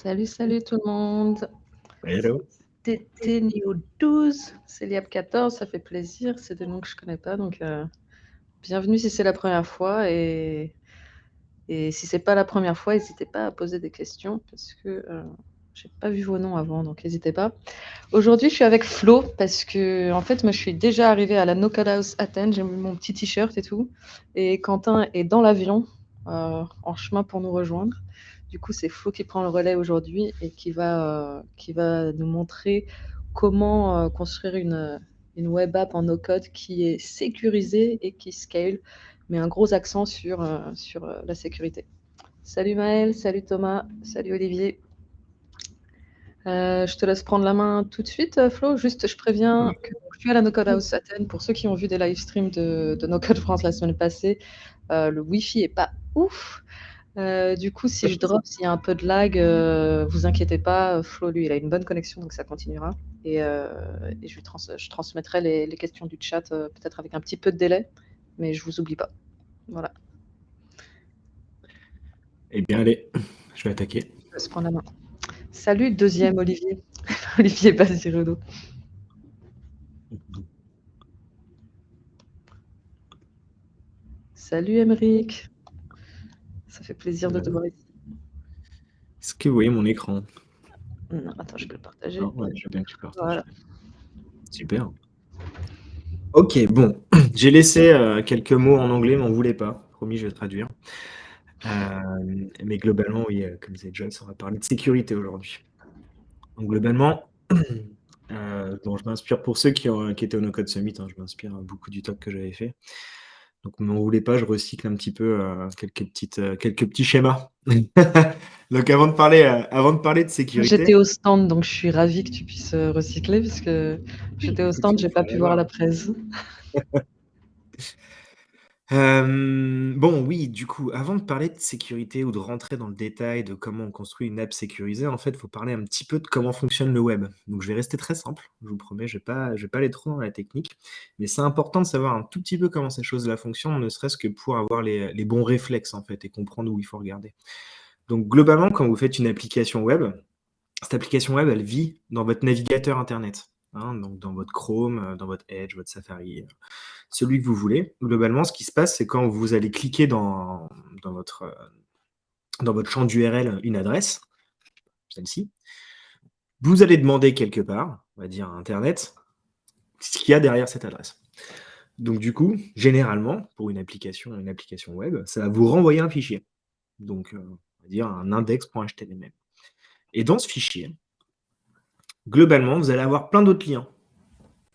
Salut, salut tout le monde. Hello. TT Neo 12, Céliab 14, ça fait plaisir. C'est des noms que je connais pas, donc bienvenue si c'est la première fois. Et si c'est pas la première fois, n'hésitez pas à poser des questions parce que j'ai pas vu vos noms avant, donc n'hésitez pas. Aujourd'hui, je suis avec Flo parce que en fait, moi, je suis déjà arrivée à la No Code House Athènes. J'ai mis mon petit t-shirt et tout. Et Quentin est dans l'avion, en chemin pour nous rejoindre. Du coup, c'est Flo qui prend le relais aujourd'hui et qui va nous montrer comment construire une web app en no-code qui est sécurisée et qui scale, mais un gros accent sur la sécurité. Salut Maël, salut Thomas, salut Olivier. Je te laisse prendre la main tout de suite, Flo. Juste, je préviens que je suis à la No Code House Athènes. Pour ceux qui ont vu des live streams de No Code France la semaine passée, le Wi-Fi est pas ouf. Du coup, si je drop, s'il y a un peu de lag, vous inquiétez pas. Flo, lui, il a une bonne connexion, donc ça continuera. Et je transmettrai les questions du chat, peut-être avec un petit peu de délai, mais je vous oublie pas. Voilà, Eh bien, allez, je vais attaquer. je laisse prendre la main. Salut, deuxième Olivier. Olivier Basirodo. Salut, Émeric. Ça fait plaisir de te voir ici. Est-ce que vous voyez mon écran? Non, attends, je peux le partager. Non, ouais, je veux bien que tu partages. Voilà. Super. Ok, bon, j'ai laissé quelques mots en anglais, m'en voulez pas. Promis, je vais traduire. Mais globalement, oui, comme disait Joyce, on va parler de sécurité aujourd'hui. Donc globalement, bon, je m'inspire pour ceux qui étaient au No Code Summit, hein, je m'inspire beaucoup du talk que j'avais fait. Donc, m'en voulez pas, je recycle un petit peu quelques petits schémas. Donc, avant de parler de sécurité, J'étais au stand, donc je suis ravie que tu puisses recycler, parce que j'étais au stand, j'ai pas pu voir la presse. bon, oui, du coup, avant de parler de sécurité ou de rentrer dans le détail de comment on construit une app sécurisée, en fait, il faut parler un petit peu de comment fonctionne le web. Donc, je vais rester très simple, je vous promets, je vais pas aller trop dans la technique, mais c'est important de savoir un tout petit peu comment ces choses-là fonctionnent, ne serait-ce que pour avoir les bons réflexes, en fait, et comprendre où il faut regarder. Donc, globalement, quand vous faites une application web, cette application web, elle vit dans votre navigateur Internet, hein, donc dans votre Chrome, dans votre Edge, votre Safari, celui que vous voulez. Globalement, ce qui se passe, c'est quand vous allez cliquer dans votre champ d'URL une adresse, celle-ci, vous allez demander quelque part, on va dire à Internet, ce qu'il y a derrière cette adresse. Donc du coup, généralement, pour une application web, ça va vous renvoyer un fichier. Donc, on va dire un index.html. Et dans ce fichier, globalement, vous allez avoir plein d'autres liens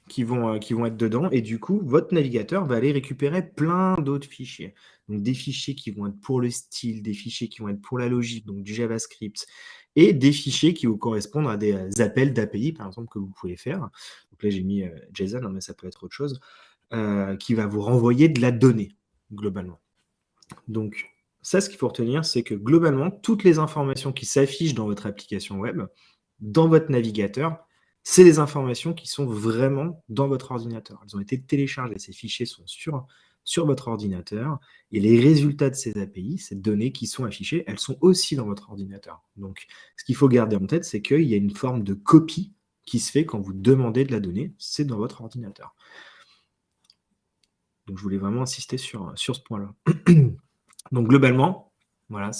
qui vont être dedans, et du coup, votre navigateur va aller récupérer plein d'autres fichiers. Donc des fichiers qui vont être pour le style, des fichiers qui vont être pour la logique, donc du JavaScript, et des fichiers qui vous correspondent à des appels d'API, par exemple, que vous pouvez faire. Donc là, j'ai mis JSON, hein, mais ça peut être autre chose, qui va vous renvoyer de la donnée, globalement. Donc ça, ce qu'il faut retenir, c'est que globalement, toutes les informations qui s'affichent dans votre application web, dans votre navigateur, c'est des informations qui sont vraiment dans votre ordinateur. Elles ont été téléchargées, ces fichiers sont sur votre ordinateur, et les résultats de ces API, ces données qui sont affichées, elles sont aussi dans votre ordinateur. Donc, ce qu'il faut garder en tête, c'est qu'il y a une forme de copie qui se fait quand vous demandez de la donnée, c'est dans votre ordinateur. Donc, je voulais vraiment insister sur ce point-là. Donc, globalement, voilà,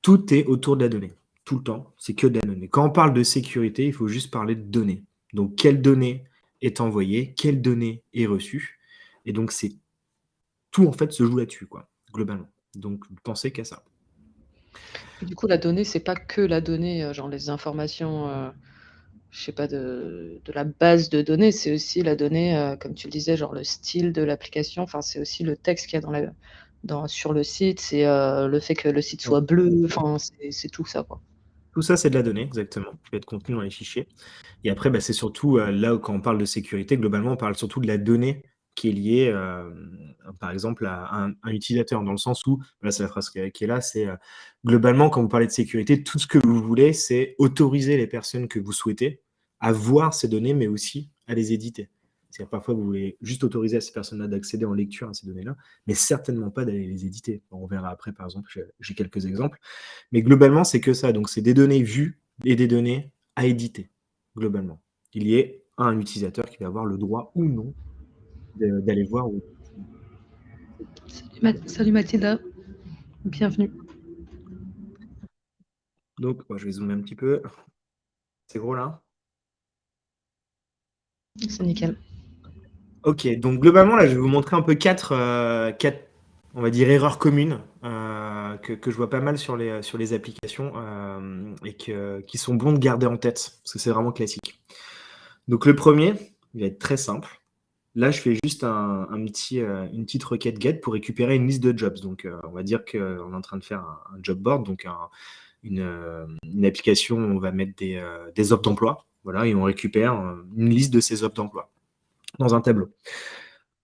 tout est autour de la donnée. Tout le temps, c'est que de la donnée. Quand on parle de sécurité, il faut juste parler de données. Donc, quelle donnée est envoyée, quelle donnée est reçue. Et donc, c'est tout, en fait, se joue là-dessus, quoi, globalement. Donc, pensez qu'à ça. Et du coup, la donnée, c'est pas que la donnée, genre les informations, je sais pas, de la base de données, c'est aussi la donnée, comme tu le disais, genre le style de l'application, enfin, c'est aussi le texte qu'il y a sur le site, c'est le fait que le site soit bleu, enfin, c'est tout ça, quoi. Tout ça, c'est de la donnée, exactement, qui va être contenu dans les fichiers. Et après, bah, c'est surtout là où, quand on parle de sécurité, globalement, on parle surtout de la donnée qui est liée, par exemple, à un utilisateur, dans le sens où, là, c'est la phrase qui est là, c'est globalement, quand vous parlez de sécurité, tout ce que vous voulez, c'est autoriser les personnes que vous souhaitez à voir ces données, mais aussi à les éditer. C'est-à-dire parfois, vous voulez juste autoriser à ces personnes-là d'accéder en lecture à ces données-là, mais certainement pas d'aller les éditer. On verra après, par exemple, j'ai quelques exemples. Mais globalement, c'est que ça. Donc, c'est des données vues et des données à éditer, globalement. Il y ait un utilisateur qui va avoir le droit ou non d'aller voir. Salut Mathilda, bienvenue. Donc, moi, je vais zoomer un petit peu. C'est gros là? C'est nickel. Ok, donc globalement, là, je vais vous montrer un peu quatre, on va dire, erreurs communes que je vois pas mal sur les applications et qui sont bons de garder en tête, parce que c'est vraiment classique. Donc le premier, il va être très simple. Là, je fais juste une petite requête get pour récupérer une liste de jobs. Donc, on va dire qu'on est en train de faire un job board, donc une application où on va mettre des offres d'emploi. Voilà, et on récupère une liste de ces offres d'emploi dans un tableau.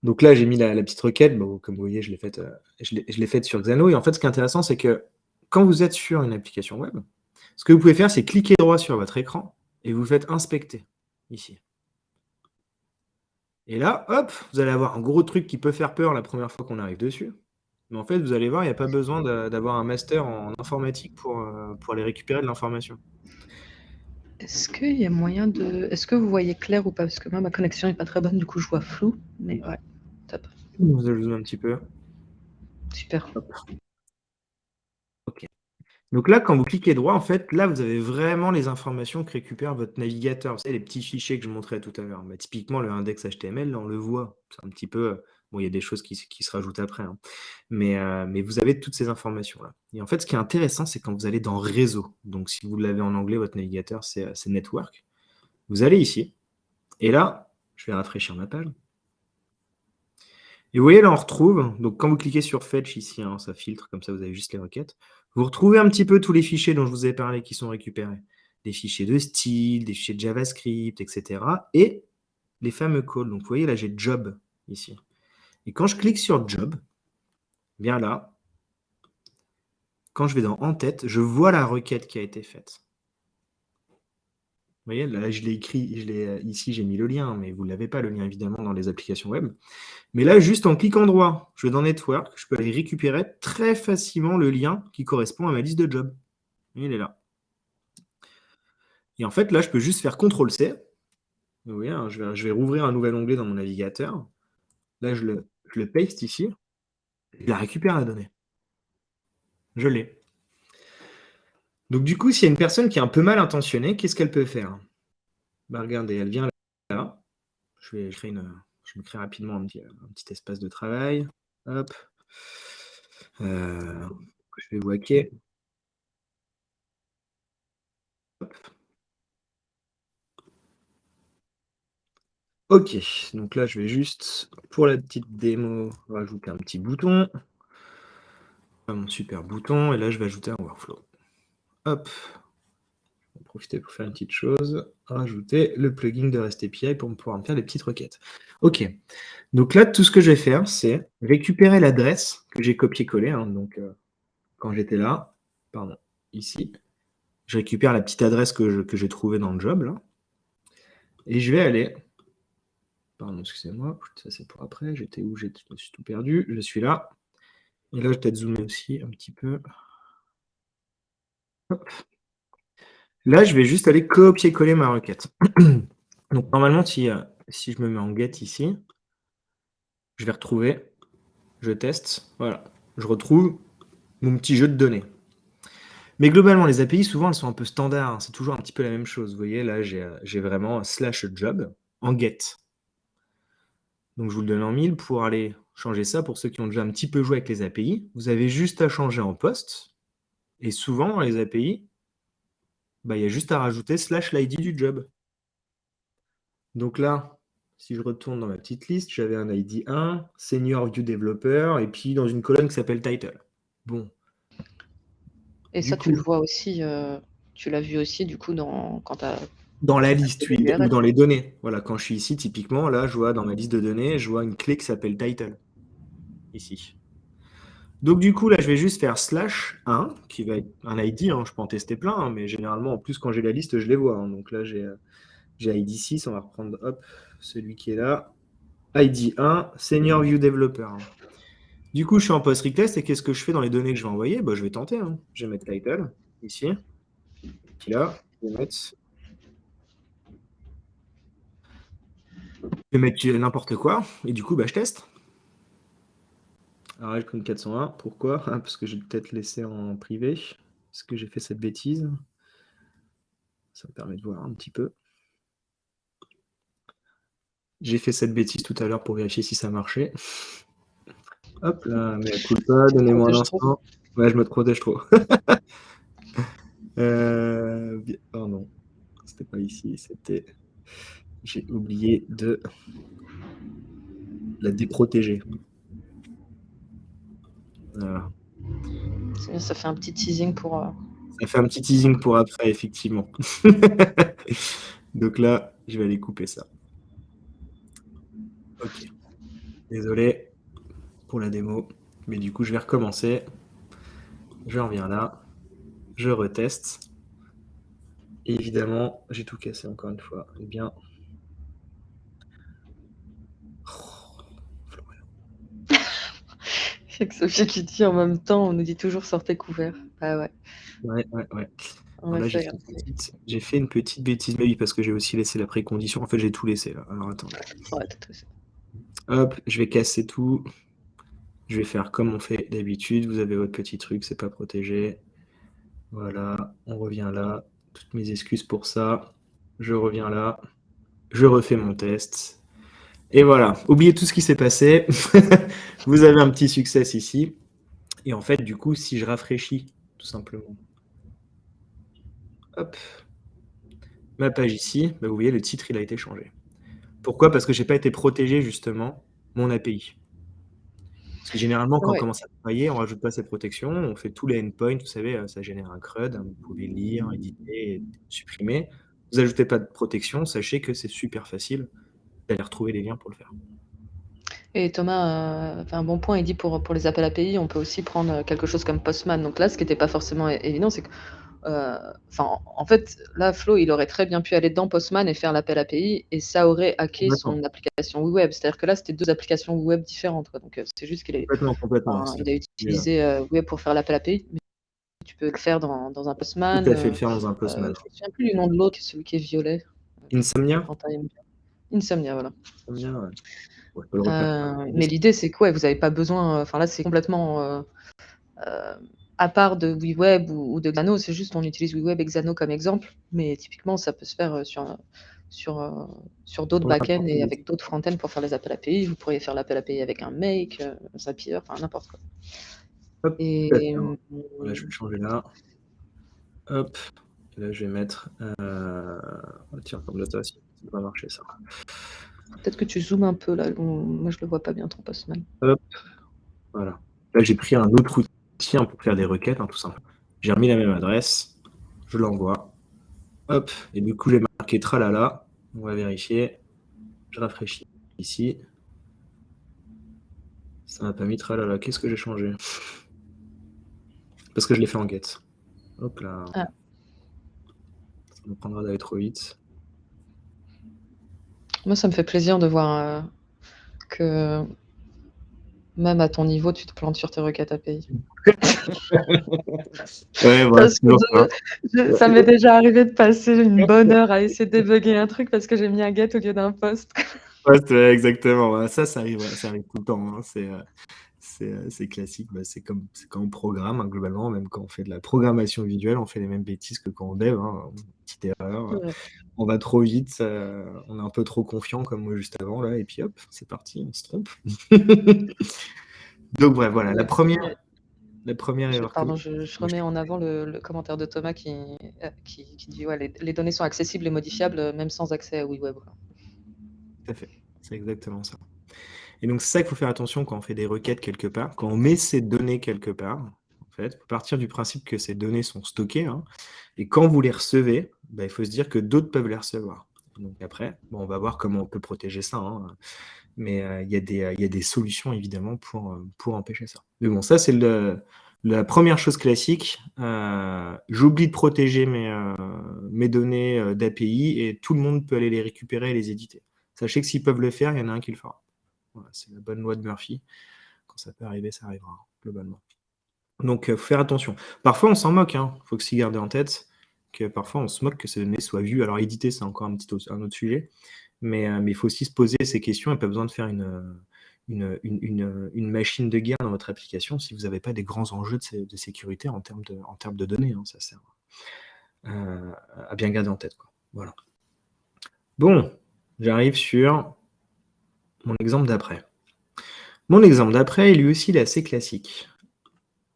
Donc là, j'ai mis la petite requête. Bon, comme vous voyez, je l'ai faite sur Xano. Et en fait, ce qui est intéressant, c'est que quand vous êtes sur une application web, ce que vous pouvez faire, c'est cliquer droit sur votre écran et vous faites inspecter ici. Et là, hop, vous allez avoir un gros truc qui peut faire peur la première fois qu'on arrive dessus. Mais en fait, vous allez voir, il n'y a pas besoin d'avoir un master en informatique pour aller récupérer de l'information. Est-ce qu'il y a moyen de... Est-ce que vous voyez clair ou pas? Parce que moi, ma connexion n'est pas très bonne, du coup, je vois flou. Mais ouais, top. Vous allez zoomer un petit peu. Super. Hop. OK. Donc là, quand vous cliquez droit, en fait, là, vous avez vraiment les informations que récupère votre navigateur. Vous savez, les petits fichiers que je montrais tout à l'heure. Bah, typiquement, le index HTML, là, on le voit. C'est un petit peu... Bon, il y a des choses qui se rajoutent après, hein. Mais vous avez toutes ces informations-là. Et en fait, ce qui est intéressant, c'est quand vous allez dans Réseau. Donc, si vous l'avez en anglais, votre navigateur, c'est Network. Vous allez ici. Et là, je vais rafraîchir ma page. Et vous voyez, là, on retrouve, donc quand vous cliquez sur Fetch ici, hein, ça filtre, comme ça vous avez juste les requêtes, vous retrouvez un petit peu tous les fichiers dont je vous ai parlé qui sont récupérés. Des fichiers de style, des fichiers de JavaScript, etc. Et les fameux calls. Donc vous voyez, là, j'ai Job ici. Et quand je clique sur Job, bien là, quand je vais dans En tête, je vois la requête qui a été faite. Vous voyez, là, je l'ai écrit, ici, j'ai mis le lien, mais vous ne l'avez pas, le lien, évidemment, dans les applications web. Mais là, juste en cliquant droit, je vais dans Network, je peux aller récupérer très facilement le lien qui correspond à ma liste de jobs. Et il est là. Et en fait, là, je peux juste faire CTRL-C. Vous voyez, hein, je vais rouvrir un nouvel onglet dans mon navigateur. Là, je le paste ici. Je la récupère la donnée. Je l'ai. Donc, du coup, s'il y a une personne qui est un peu mal intentionnée, qu'est-ce qu'elle peut faire? Bah, regardez, elle vient là. Je me crée rapidement un petit espace de travail. Hop. Je vais vous hacker. Ok, donc là, je vais juste, pour la petite démo, rajouter un petit bouton. Mon super bouton. Et là, je vais ajouter un workflow. Hop. Je vais en profiter pour faire une petite chose. Rajouter le plugin de REST API pour pouvoir me faire les petites requêtes. Ok. Donc là, tout ce que je vais faire, c'est récupérer l'adresse que j'ai copié-collé. Hein, donc, quand j'étais là, pardon, ici, je récupère la petite adresse que j'ai trouvée dans le job, là. Et je vais aller... Pardon, excusez-moi, ça c'est pour après. J'étais où? Je me suis tout perdu. Je suis là. Et là, je vais peut-être zoomer aussi un petit peu. Hop. Là, je vais juste aller copier-coller ma requête. Donc, normalement, si je me mets en get ici, je vais retrouver, je teste, voilà. Je retrouve mon petit jeu de données. Mais globalement, les API, souvent, elles sont un peu standards. Hein. C'est toujours un petit peu la même chose. Vous voyez, là, j'ai vraiment /job en get. Donc, je vous le donne en 1000 pour aller changer ça. Pour ceux qui ont déjà un petit peu joué avec les API, vous avez juste à changer en post. Et souvent, dans les API, bah, il y a juste à rajouter /l'id du job. Donc là, si je retourne dans ma petite liste, j'avais un ID 1, Senior View Developer, et puis dans une colonne qui s'appelle Title. Bon. Et Du ça, tu coup, le vois aussi, tu l'as vu aussi, du coup, quand tu as dans la liste, oui, ou l'URL. dans les données. Voilà, quand je suis ici, typiquement, là, je vois dans ma liste de données, je vois une clé qui s'appelle Title. Ici. Donc du coup, là, je vais juste faire /1, qui va être un ID, hein, je peux en tester plein, hein, mais généralement, en plus, quand j'ai la liste, je les vois. Hein. Donc là, j'ai ID 6, on va reprendre hop, celui qui est là. ID 1, Senior View Developer. Du coup, je suis en post request et qu'est-ce que je fais dans les données que je vais envoyer? Bah, je vais tenter. Je vais mettre title ici. Puis là, je vais mettre n'importe quoi. Et du coup, bah, je teste. Alors, Edgecon 401. Pourquoi? Parce que j'ai peut-être laissé en privé. Parce que j'ai fait cette bêtise. Ça me permet de voir un petit peu. J'ai fait cette bêtise tout à l'heure pour vérifier si ça marchait. Hop là, mais cool pas, donnez-moi un instant. Ouais, je me protège trop. Oh non, c'était pas ici, c'était. J'ai oublié de la déprotéger. Voilà. Ça fait un petit teasing pour. Ça fait un petit teasing pour après, effectivement. Donc là, je vais aller couper ça. Ok. Désolé pour la démo, mais du coup, je vais recommencer. Je reviens là. Je reteste. Et évidemment, j'ai tout cassé encore une fois. Eh bien. Il y a que Sophie qui dit en même temps, on nous dit toujours sortez couvert. Ah ouais. Ouais. En Alors là, effet. j'ai fait une petite bêtise, mais oui, parce que j'ai aussi laissé la précondition. En fait, j'ai tout laissé là. Alors attendez. Ouais, tout à fait. Hop, je vais casser tout. Je vais faire comme on fait d'habitude. Vous avez votre petit truc, c'est pas protégé. Voilà, on revient là. Toutes mes excuses pour ça. Je reviens là. Je refais mon test. Et voilà, oubliez tout ce qui s'est passé. Vous avez un petit succès ici. Et en fait, du coup, si je rafraîchis, tout simplement, hop, ma page ici, bah, vous voyez, le titre, il a été changé. Pourquoi? Parce que j'ai pas été protégé, justement, mon API. Parce que généralement, quand on Ouais. commence à travailler, on rajoute pas ces protections, on fait tous les endpoints, vous savez, ça génère un CRUD, vous pouvez lire, éditer, et supprimer. Vous ajoutez pas de protection, sachez que c'est super facile d'aller retrouver les liens pour le faire. Et Thomas fait un bon point, il dit pour les appels API, on peut aussi prendre quelque chose comme Postman. Donc là, ce qui n'était pas forcément évident, c'est que, en fait, là, Flo, il aurait très bien pu aller dans Postman et faire l'appel API, et ça aurait hacké Complètement, son application web. C'est-à-dire que là, c'était deux applications web différentes, quoi. Donc c'est juste complètement. il a utilisé web pour faire l'appel API, mais tu peux le faire dans un Tout Postman. à fait le faire dans un Je ne Postman. me souviens plus du nom de l'autre, celui qui est violet. Insomnia? Quentin aime bien. Insomnia, voilà. Insomnia, ouais. Ouais, je peux le refaire. Mais l'idée, c'est que ouais, vous n'avez pas besoin. Enfin là, c'est complètement à part de WeWeb ou de Xano. C'est juste on utilise WeWeb et Xano comme exemple, mais typiquement, ça peut se faire sur, euh, sur d'autres Pour backends n'importe et quel avec d'autres frontends pour faire les appels API. Vous pourriez faire l'appel API avec un Make, Zapier, enfin n'importe quoi. Hop, tout à fait. Et Voilà, je vais le changer là. Hop, et là, je vais mettre. Tiens, comme data, ça va marcher ça. peut-être que tu zoomes un peu là. Moi, je le vois pas bien ton Postman. Hop, voilà. Là, j'ai pris un autre outil pour faire des requêtes, tout simplement. J'ai remis la même adresse, je l'envoie. Hop, et du coup, j'ai marqué tralala. On va vérifier. Je rafraîchis ici. Ça m'a pas mis tralala. Qu'est-ce que j'ai changé? Parce que je l'ai fait en get. Hop là. Ah. Ça me prendra d'aller trop vite. Moi, ça me fait plaisir de voir que même à ton niveau, tu te plantes sur tes requêtes API. Ouais, voilà, Parce c'est toujours ça. que ça m'est déjà arrivé de passer une bonne heure à essayer de débugger un truc parce que j'ai mis un get au lieu d'un post. Ouais, exactement. Voilà, ça arrive, ouais, ça arrive tout le temps. C'est classique. Bah, c'est comme quand on programme, globalement, même quand on fait de la programmation visuelle, on fait les mêmes bêtises que quand on dev. Petite erreur. Ouais. On va trop vite, on est un peu trop confiant, comme moi juste avant, là, et puis hop, c'est parti, on se trompe. Donc, bref, voilà, la première erreur Pardon, commune. je remets en avant le commentaire de Thomas qui dit ouais, les données sont accessibles et modifiables même sans accès à WeWeb. Tout à fait, c'est exactement ça. Et donc, c'est ça qu'il faut faire attention quand on fait des requêtes quelque part, quand on met ces données quelque part, en fait, il faut partir du principe que ces données sont stockées, et quand vous les recevez, bah, il faut se dire que d'autres peuvent les recevoir. Donc après, bon, on va voir comment on peut protéger ça, mais il y a des solutions évidemment pour empêcher ça. Mais bon, ça c'est la première chose classique. J'oublie de protéger mes données d'API et tout le monde peut aller les récupérer et les éditer. Sachez que s'ils peuvent le faire, il y en a un qui le fera. Voilà, c'est la bonne loi de Murphy. Quand ça peut arriver, ça arrivera, globalement. Donc, faut faire attention. Parfois, on s'en moque, hein. Faut aussi garder en tête que parfois, on se moque que ces données soient vues. Alors, éditer, c'est encore un autre sujet, mais il faut aussi se poser ces questions et pas besoin de faire une machine de guerre dans votre application si vous n'avez pas des grands enjeux de sécurité en termes de données, hein. Ça sert à bien garder en tête, quoi. Voilà. Bon, j'arrive sur mon exemple d'après. Mon exemple d'après, lui aussi, il est assez classique.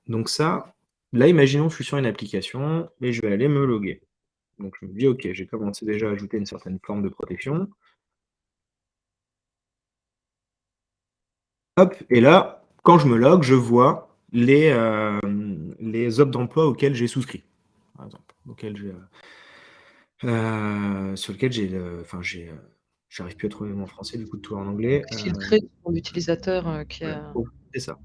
Donc ça, là, imaginons que je suis sur une application et je vais aller me loguer. Donc je me dis, ok, j'ai commencé déjà à ajouter une certaine forme de protection. Hop, et là, quand je me log, je vois les offres d'emploi auxquelles j'ai souscrit, par exemple, sur lesquelles j'arrive plus à trouver mon français, du coup, tout en anglais. Filtrer pour l'utilisateur qui Ouais, a. c'est ça.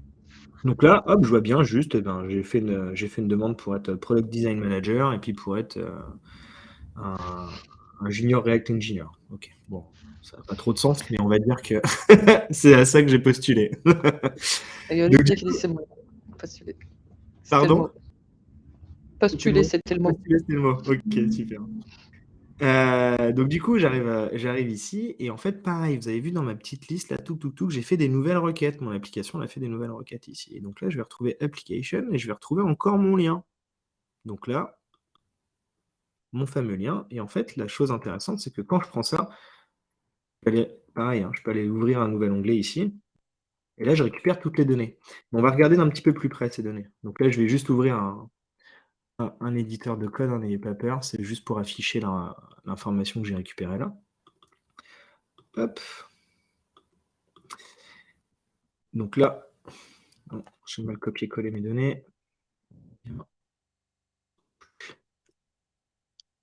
Donc là, hop, je vois bien juste, j'ai fait une demande pour être Product Design Manager et puis pour être un junior React Engineer. Ok, bon, ça n'a pas trop de sens, mais on va dire que c'est à ça que j'ai postulé. Il y a Donc, Olivier qui dit c'est moi. Postuler. C'était le pardon? mot. Postuler, c'était le mot. Postuler, c'est le mot. Ok, super. Donc du coup, j'arrive ici et en fait, pareil, vous avez vu dans ma petite liste là, tout, j'ai fait des nouvelles requêtes. Mon application elle a fait des nouvelles requêtes ici. Et donc là, je vais retrouver Application et je vais retrouver encore mon lien. Donc là, mon fameux lien. Et en fait, la chose intéressante, c'est que quand je prends ça, pareil, hein, je peux aller ouvrir un nouvel onglet ici. Et là, je récupère toutes les données. Mais on va regarder d'un petit peu plus près ces données. Donc là, je vais juste ouvrir un éditeur de code, n'ayez pas peur, c'est juste pour afficher l'information que j'ai récupérée là. Hop. Donc là, j'ai mal copié-collé mes données.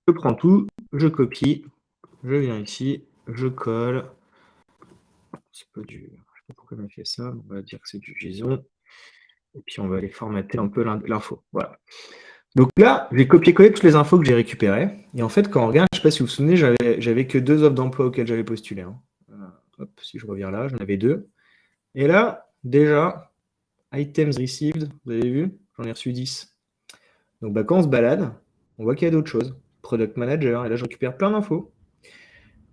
Je prends tout, je copie, je viens ici, je colle. C'est pas du. Je sais pas pourquoi on a fait ça, on va dire que c'est du JSON. Et puis on va aller formater un peu l'info. Voilà. Donc là, j'ai copié-collé toutes les infos que j'ai récupérées. Et en fait, quand on regarde, je ne sais pas si vous vous souvenez, j'avais que 2 offres d'emploi auxquelles j'avais postulé, hein. Hop, si je reviens là, j'en avais 2. Et là, déjà, items received, vous avez vu, j'en ai reçu 10. Donc quand on se balade, on voit qu'il y a d'autres choses. Product manager, et là je récupère plein d'infos.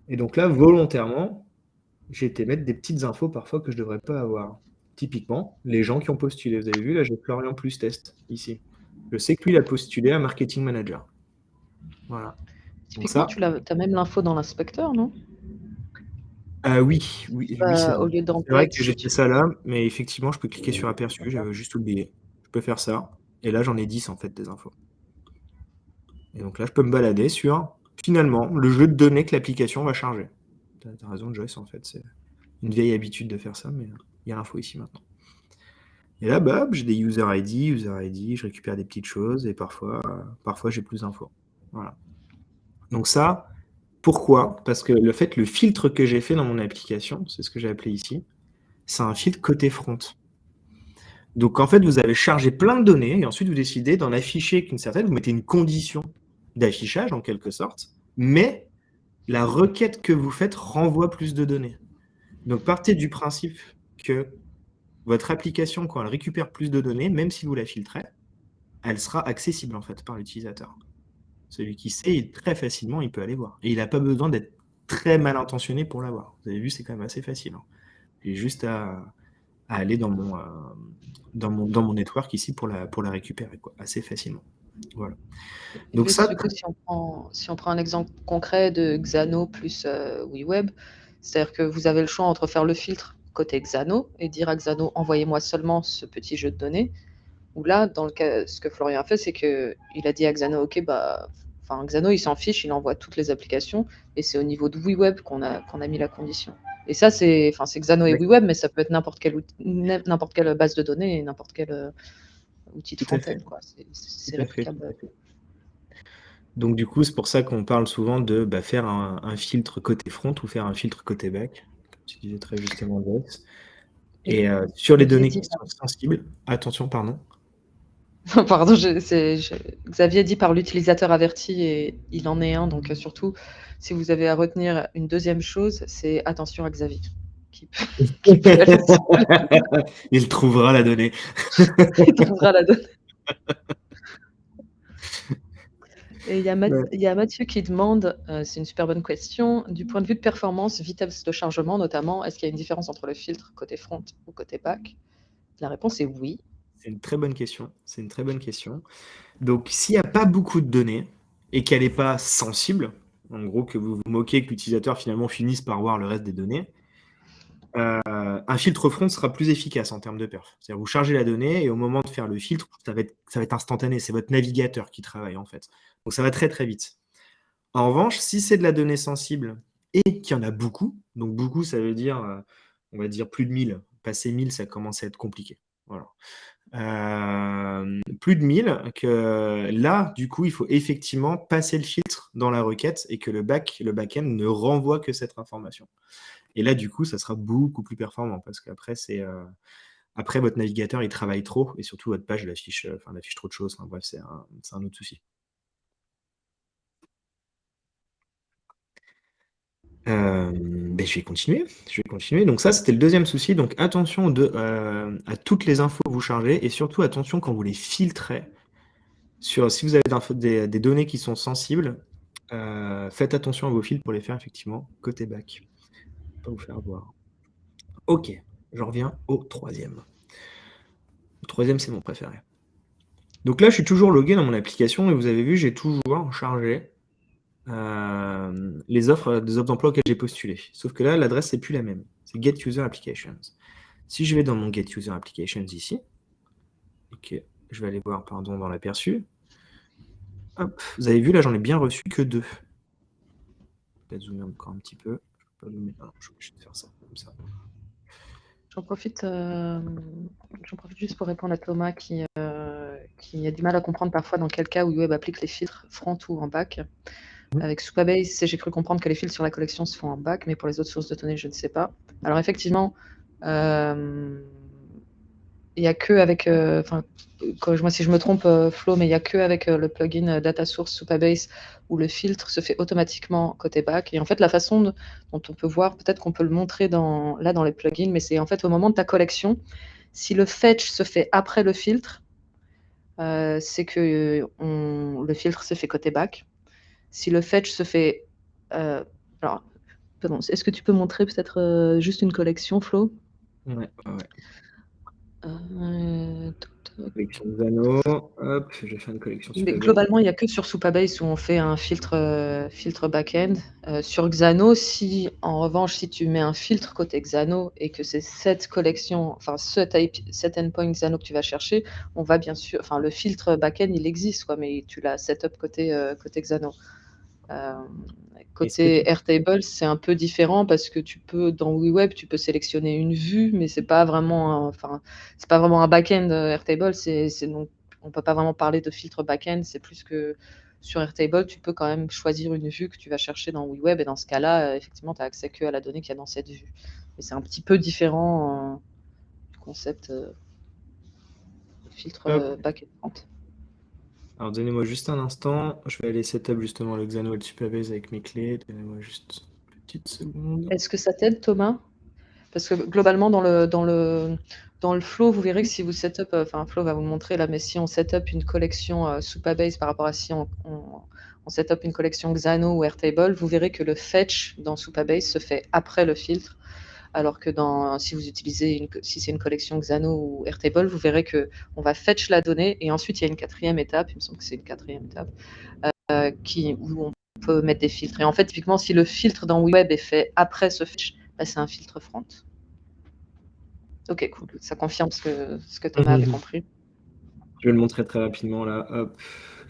Et donc là, volontairement, j'ai été mettre des petites infos parfois que je ne devrais pas avoir. Typiquement, les gens qui ont postulé. Vous avez vu, là j'ai Florian plus test, ici. Je sais que lui, il a postulé à marketing manager. Voilà. Donc Typiquement, ça, tu as même l'info dans l'inspecteur, non? oui, c'est vrai. Au lieu C'est vrai d'en-tech, que j'ai si tu. fait ça là, mais effectivement, je peux cliquer sur aperçu, j'avais juste oublié. Je peux faire ça. Et là, j'en ai 10 en fait des infos. Et donc là, je peux me balader sur, finalement, le jeu de données que l'application va charger. T'as raison, Joyce, en fait, c'est une vieille habitude de faire ça, mais il y a l'info ici maintenant. Et là, j'ai des user ID, je récupère des petites choses, et parfois j'ai plus d'infos. Voilà. Donc ça, pourquoi? Parce que le filtre que j'ai fait dans mon application, c'est ce que j'ai appelé ici, c'est un filtre côté front. Donc en fait, vous avez chargé plein de données, et ensuite vous décidez d'en afficher qu'une certaine, vous mettez une condition d'affichage en quelque sorte, mais la requête que vous faites renvoie plus de données. Donc partez du principe que votre application, quand elle récupère plus de données, même si vous la filtrez, elle sera accessible en fait par l'utilisateur. Celui qui sait, très facilement, il peut aller voir. Et il n'a pas besoin d'être très mal intentionné pour l'avoir. Vous avez vu, c'est quand même assez facile, hein. J'ai juste à aller dans mon network ici pour la récupérer, quoi, assez facilement. Voilà. Et Donc plus, ça, du coup, si on prend un exemple concret de Xano plus WeWeb, c'est-à-dire que vous avez le choix entre faire le filtre côté Xano et dire à Xano, envoyez-moi seulement ce petit jeu de données. Ou là, dans le cas, ce que Florian a fait, c'est qu'il a dit à Xano, ok, Xano, il s'en fiche, il envoie toutes les applications, et c'est au niveau de WeWeb qu'on a mis la condition. Et ça, c'est Xano et WeWeb, mais ça peut être n'importe quelle base de données et n'importe quel outil de tout à fait. front-end, quoi. C'est Tout à fait. réplicable. Donc du coup, c'est pour ça qu'on parle souvent de faire un filtre côté front ou faire un filtre côté back, comme tu disais très justement, Joyce. Et sur les données qui sont sensibles, attention, pardon. Pardon, Xavier dit par l'utilisateur averti et il en est un, donc surtout, si vous avez à retenir une deuxième chose, c'est attention à Xavier. qui peut aller sur Il trouvera la donnée. il trouvera la donnée. Et il y a Ouais. Mathieu qui demande, c'est une super bonne question: «Du point de vue de performance, vitesse de chargement notamment, est-ce qu'il y a une différence entre le filtre côté front ou côté back?» La réponse est oui. C'est une très bonne question. C'est une très bonne question. Donc, s'il n'y a pas beaucoup de données et qu'elle n'est pas sensible, en gros, que vous vous moquez que l'utilisateur finalement finisse par voir le reste des données, un filtre front sera plus efficace en termes de perf. C'est-à-dire vous chargez la donnée et au moment de faire le filtre, ça va être instantané. C'est votre navigateur qui travaille en fait. Donc ça va très très vite. En revanche, si c'est de la donnée sensible et qu'il y en a beaucoup, donc beaucoup ça veut dire, on va dire plus de 1000. Passer 1000, ça commence à être compliqué. Voilà. Plus de 1000, que là, du coup, il faut effectivement passer le filtre dans la requête et que le back-end ne renvoie que cette information. Et là, du coup, ça sera beaucoup plus performant parce qu'après, après, votre navigateur, il travaille trop et surtout, votre page, elle affiche trop de choses. Enfin, bref, c'est un autre souci. Je vais continuer. Donc ça, c'était le deuxième souci. Donc attention à toutes les infos que vous chargez et surtout attention quand vous les filtrez. Si vous avez des données qui sont sensibles, faites attention à vos fils pour les faire effectivement côté back. Pas vous faire voir. Ok, je reviens au troisième. Le troisième, c'est mon préféré. Donc là, je suis toujours logué dans mon application et vous avez vu, j'ai toujours chargé des offres d'emploi auxquelles j'ai postulé. Sauf que là, l'adresse, c'est plus la même. C'est Get User Applications. Si je vais dans mon Get User Applications ici, ok, je vais aller voir, pardon, dans l'aperçu. Hop, vous avez vu, là, j'en ai bien reçu que 2. Peut-être zoomer encore un petit peu. Je peux pas zoomer. Non, je vais juste faire ça comme ça. J'en profite juste pour répondre à Thomas qui a du mal à comprendre parfois dans quel cas Web applique les filtres front ou en back. Avec Supabase, j'ai cru comprendre que les filtres sur la collection se font en back, mais pour les autres sources de données, je ne sais pas. Alors effectivement, il n'y a que avec, moi si je me trompe, Flo, mais il n'y a que avec le plugin Data Source Supabase où le filtre se fait automatiquement côté back. Et en fait, la façon dont on peut voir, peut-être qu'on peut le montrer dans les plugins, mais c'est en fait au moment de ta collection, si le fetch se fait après le filtre, c'est que le filtre se fait côté back. Si le fetch se fait, alors, pardon, est-ce que tu peux montrer peut-être juste une collection, Flo? Ouais. Toc, toc. Collection Xano. Hop, je vais faire une collection Mais Supabase. globalement, il n'y a que sur Supabase où on fait un filtre back-end. Sur Xano, en revanche, si tu mets un filtre côté Xano et que c'est cette collection, enfin cet endpoint Xano que tu vas chercher, on va bien sûr, enfin le filtre back-end, il existe, quoi, mais tu l'as setup côté Xano. Côté Airtable, c'est un peu différent parce que dans WeWeb, tu peux sélectionner une vue, mais c'est pas vraiment un back-end Airtable. Donc, on peut pas vraiment parler de filtre back-end. C'est plus que sur Airtable, tu peux quand même choisir une vue que tu vas chercher dans WeWeb. Et dans ce cas-là, effectivement, tu as accès que à la donnée qu'il y a dans cette vue. Mais c'est un petit peu différent du concept filtre back-end. Alors, donnez-moi juste un instant. Je vais aller setup justement le Xano et le Supabase avec mes clés. Donnez-moi juste une petite seconde. Est-ce que ça t'aide, Thomas? Parce que globalement, dans le flow, vous verrez que si vous setup, Flo va vous le montrer là, mais si on setup une collection Supabase par rapport à si on setup une collection Xano ou Airtable, vous verrez que le fetch dans Supabase se fait après le filtre, alors que si vous utilisez si c'est une collection Xano ou Airtable, vous verrez que on va fetch la donnée et ensuite il y a une quatrième étape, il me semble que c'est une quatrième étape, où on peut mettre des filtres. Et en fait, typiquement, si le filtre dans WeWeb est fait après ce fetch, bah, c'est un filtre front. Ok, cool. Ça confirme ce que Thomas avait compris. Je vais le montrer très rapidement là. Hop.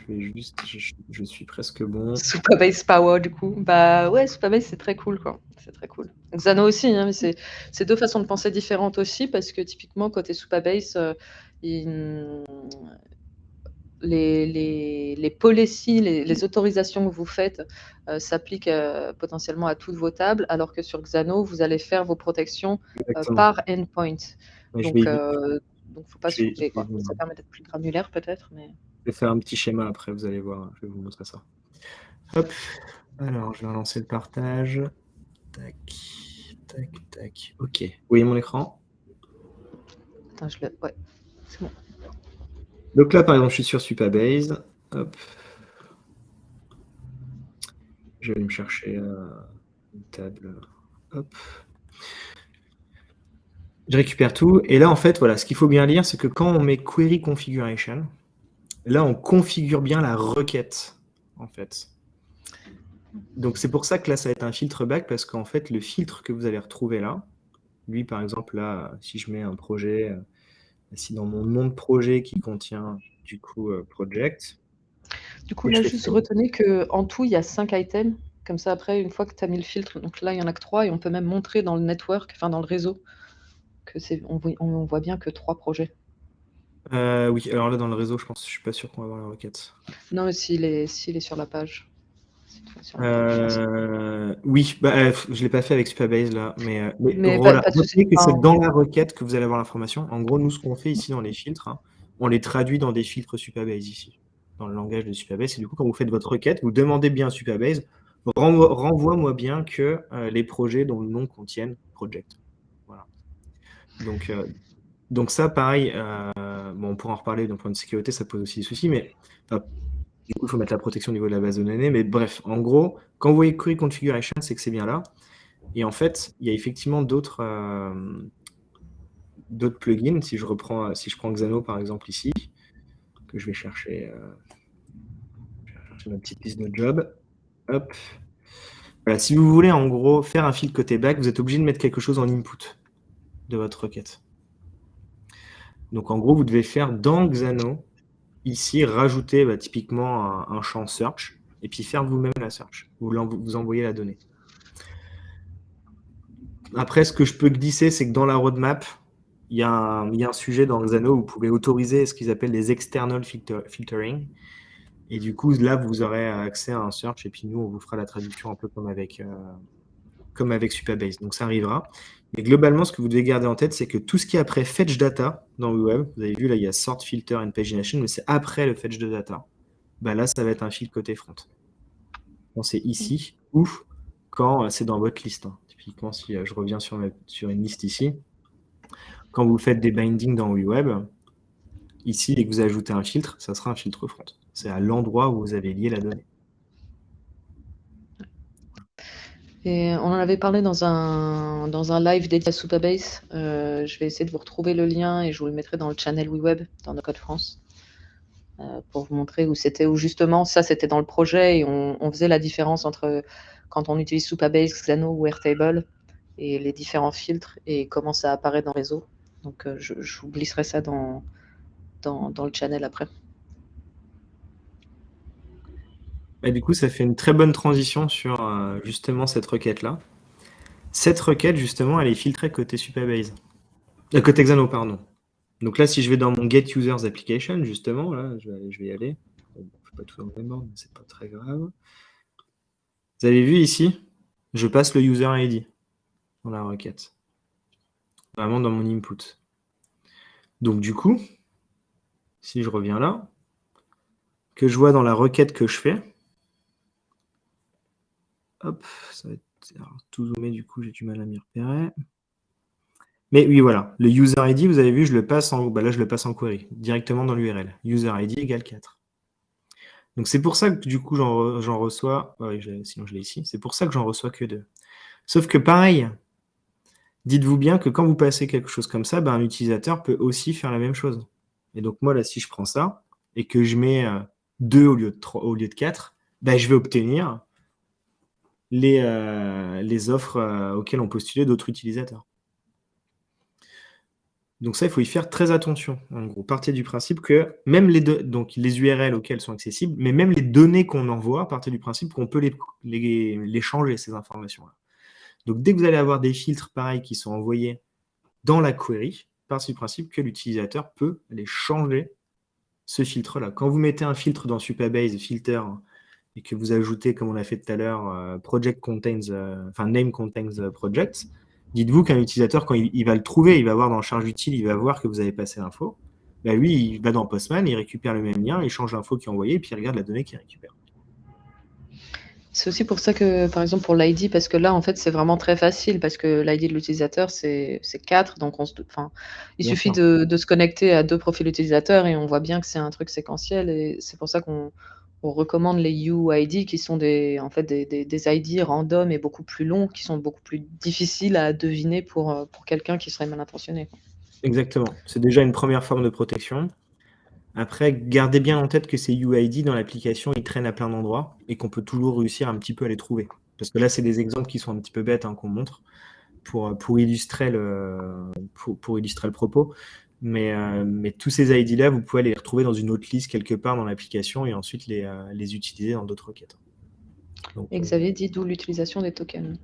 Je suis presque bon. Supabase Power, du coup. Bah ouais, Supabase, c'est très cool, quoi. C'est très cool. Xano aussi, hein, mais c'est deux façons de penser différentes aussi, parce que typiquement, côté Supabase, les policies, les autorisations que vous faites s'appliquent potentiellement à toutes vos tables, alors que sur Xano, vous allez faire vos protections Exactement. par endpoint. Ouais, Donc, faut pas je se vais, louper, quoi. Ça permet d'être plus granulaire, peut-être, mais... je vais faire un petit schéma après, vous allez voir. Je vais vous montrer ça. Hop. Alors, je vais relancer le partage. Tac. Tac, tac. OK. Vous voyez mon écran? Attends, ouais, c'est bon. Donc là, par exemple, je suis sur Supabase. Hop. Je vais aller me chercher une table. Hop. Je récupère tout. Et là, en fait, voilà, ce qu'il faut bien lire, c'est que quand on met query configuration, là, on configure bien la requête, en fait. Donc, c'est pour ça que là, ça va être un filtre back, parce qu'en fait, le filtre que vous allez retrouver là, lui, par exemple, là, si je mets un projet, si dans mon nom de projet qui contient, du coup, project, Du coup, et je là, fais juste save. retenez qu'en tout, il y a 5 items. Comme ça, après, une fois que tu as mis le filtre, donc là, il y en a que 3, et on peut même montrer dans le network, enfin dans le réseau, que on voit bien que 3 projets. Oui, alors là, dans le réseau, je suis pas sûr qu'on va avoir la requête. Non, mais s'il est sur la page. Sur la page. Oui, je l'ai pas fait avec Supabase là, mais Mais pas de souci. retenez que c'est Enfin, dans la requête que vous allez avoir l'information. En gros, nous, ce qu'on fait ici dans les filtres, hein, on les traduit dans des filtres Supabase ici, dans le langage de Supabase. Et du coup, quand vous faites votre requête, vous demandez bien à Supabase, renvoie-moi bien que les projets dont le nom contiennent project. Voilà. Donc ça, pareil, bon, on pourra en reparler d'un point de sécurité, ça pose aussi des soucis, mais du coup, il faut mettre la protection au niveau de la base de données. Mais bref, en gros, quand vous voyez query configuration, c'est que c'est bien là. Et en fait, il y a effectivement d'autres plugins. Si je prends Xano par exemple ici, que je vais chercher, ma petite liste de jobs. Hop. Voilà, si vous voulez en gros faire un filtre côté back, vous êtes obligé de mettre quelque chose en input de votre requête. Donc en gros, vous devez faire dans Xano, ici, rajouter typiquement un champ search, et puis faire vous-même la search. Vous envoyez la donnée. Après, ce que je peux glisser, c'est que dans la roadmap, il y a un sujet dans Xano où vous pouvez autoriser ce qu'ils appellent les external filtering. Et du coup, là, vous aurez accès à un search et puis nous, on vous fera la traduction un peu comme avec Supabase. Donc, ça arrivera. Mais globalement, ce que vous devez garder en tête, c'est que tout ce qui est après fetch data dans le web, vous avez vu, là, il y a sort, filter and pagination, mais c'est après le fetch de data. Bah, là, ça va être un fil côté front. Quand c'est ici ou quand c'est dans votre liste. Hein. Typiquement, si je reviens sur une liste ici, quand vous faites des bindings dans WeWeb, ici, et que vous ajoutez un filtre, ça sera un filtre front. C'est à l'endroit où vous avez lié la donnée. et on en avait parlé dans un live dédié à Supabase. Je vais essayer de vous retrouver le lien et je vous le mettrai dans le channel WeWeb, dans No Code France, pour vous montrer où c'était, où justement, ça c'était dans le projet et on faisait la différence entre quand on utilise Supabase, Xano ou Airtable et les différents filtres et comment ça apparaît dans le réseau. Donc je vous glisserai ça dans le channel après. Et du coup, ça fait une très bonne transition sur justement cette requête-là. Cette requête, justement, elle est filtrée côté Supabase. Côté Xano, pardon. Donc là, si je vais dans mon Get Users Application, justement, là, je vais y aller. Bon, je ne fais pas tout dans le même ordre, mais c'est pas très grave. Vous avez vu ici, je passe le User ID dans la requête. Vraiment dans mon input. Donc du coup, si je reviens là, que je vois dans la requête que je fais, hop, ça va être tout zoomé, du coup, j'ai du mal à m'y repérer. Mais oui, voilà, le user ID, vous avez vu, je le passe là, je le passe en query, directement dans l'URL. User ID égale 4. Donc c'est pour ça que du coup, j'en reçois, sinon je l'ai ici, c'est pour ça que j'en reçois que 2. Sauf que pareil, dites-vous bien que quand vous passez quelque chose comme ça, un utilisateur peut aussi faire la même chose. Et donc moi, là, si je prends ça, et que je mets 2 au lieu de 4, je vais obtenir les offres auxquelles ont postulé d'autres utilisateurs. Donc ça, il faut y faire très attention. En gros, partez du principe que même donc les URL auxquelles sont accessibles, mais même les données qu'on envoie, partez du principe qu'on peut les changer, ces informations-là. Donc dès que vous allez avoir des filtres pareils qui sont envoyés dans la query, partez du principe que l'utilisateur peut aller changer ce filtre-là. Quand vous mettez un filtre dans Supabase, filter, et que vous ajoutez, comme on a fait tout à l'heure, name contains project, dites-vous qu'un utilisateur, quand il va le trouver, il va voir dans charge utile, il va voir que vous avez passé l'info. Lui, il va dans Postman, il récupère le même lien, il change l'info qu'il a envoyé, et puis il regarde la donnée qu'il récupère. C'est aussi pour ça que, par exemple, pour l'ID, parce que là, en fait, c'est vraiment très facile, parce que l'ID de l'utilisateur, c'est 4, donc enfin, il Bien suffit sûr. de se connecter à 2 profils utilisateurs et on voit bien que c'est un truc séquentiel et c'est pour ça qu'on recommande les UID qui sont en fait, des ID random et beaucoup plus longs, qui sont beaucoup plus difficiles à deviner pour quelqu'un qui serait mal intentionné. Exactement. C'est déjà une première forme de protection. Après, gardez bien en tête que ces UID dans l'application, ils traînent à plein d'endroits et qu'on peut toujours réussir un petit peu à les trouver. Parce que là, c'est des exemples qui sont un petit peu bêtes qu'on montre pour illustrer pour illustrer le propos. Mais tous ces ID-là, vous pouvez les retrouver dans une autre liste quelque part dans l'application et ensuite les utiliser dans d'autres requêtes. Donc, Et Xavier dit d'où l'utilisation des tokens.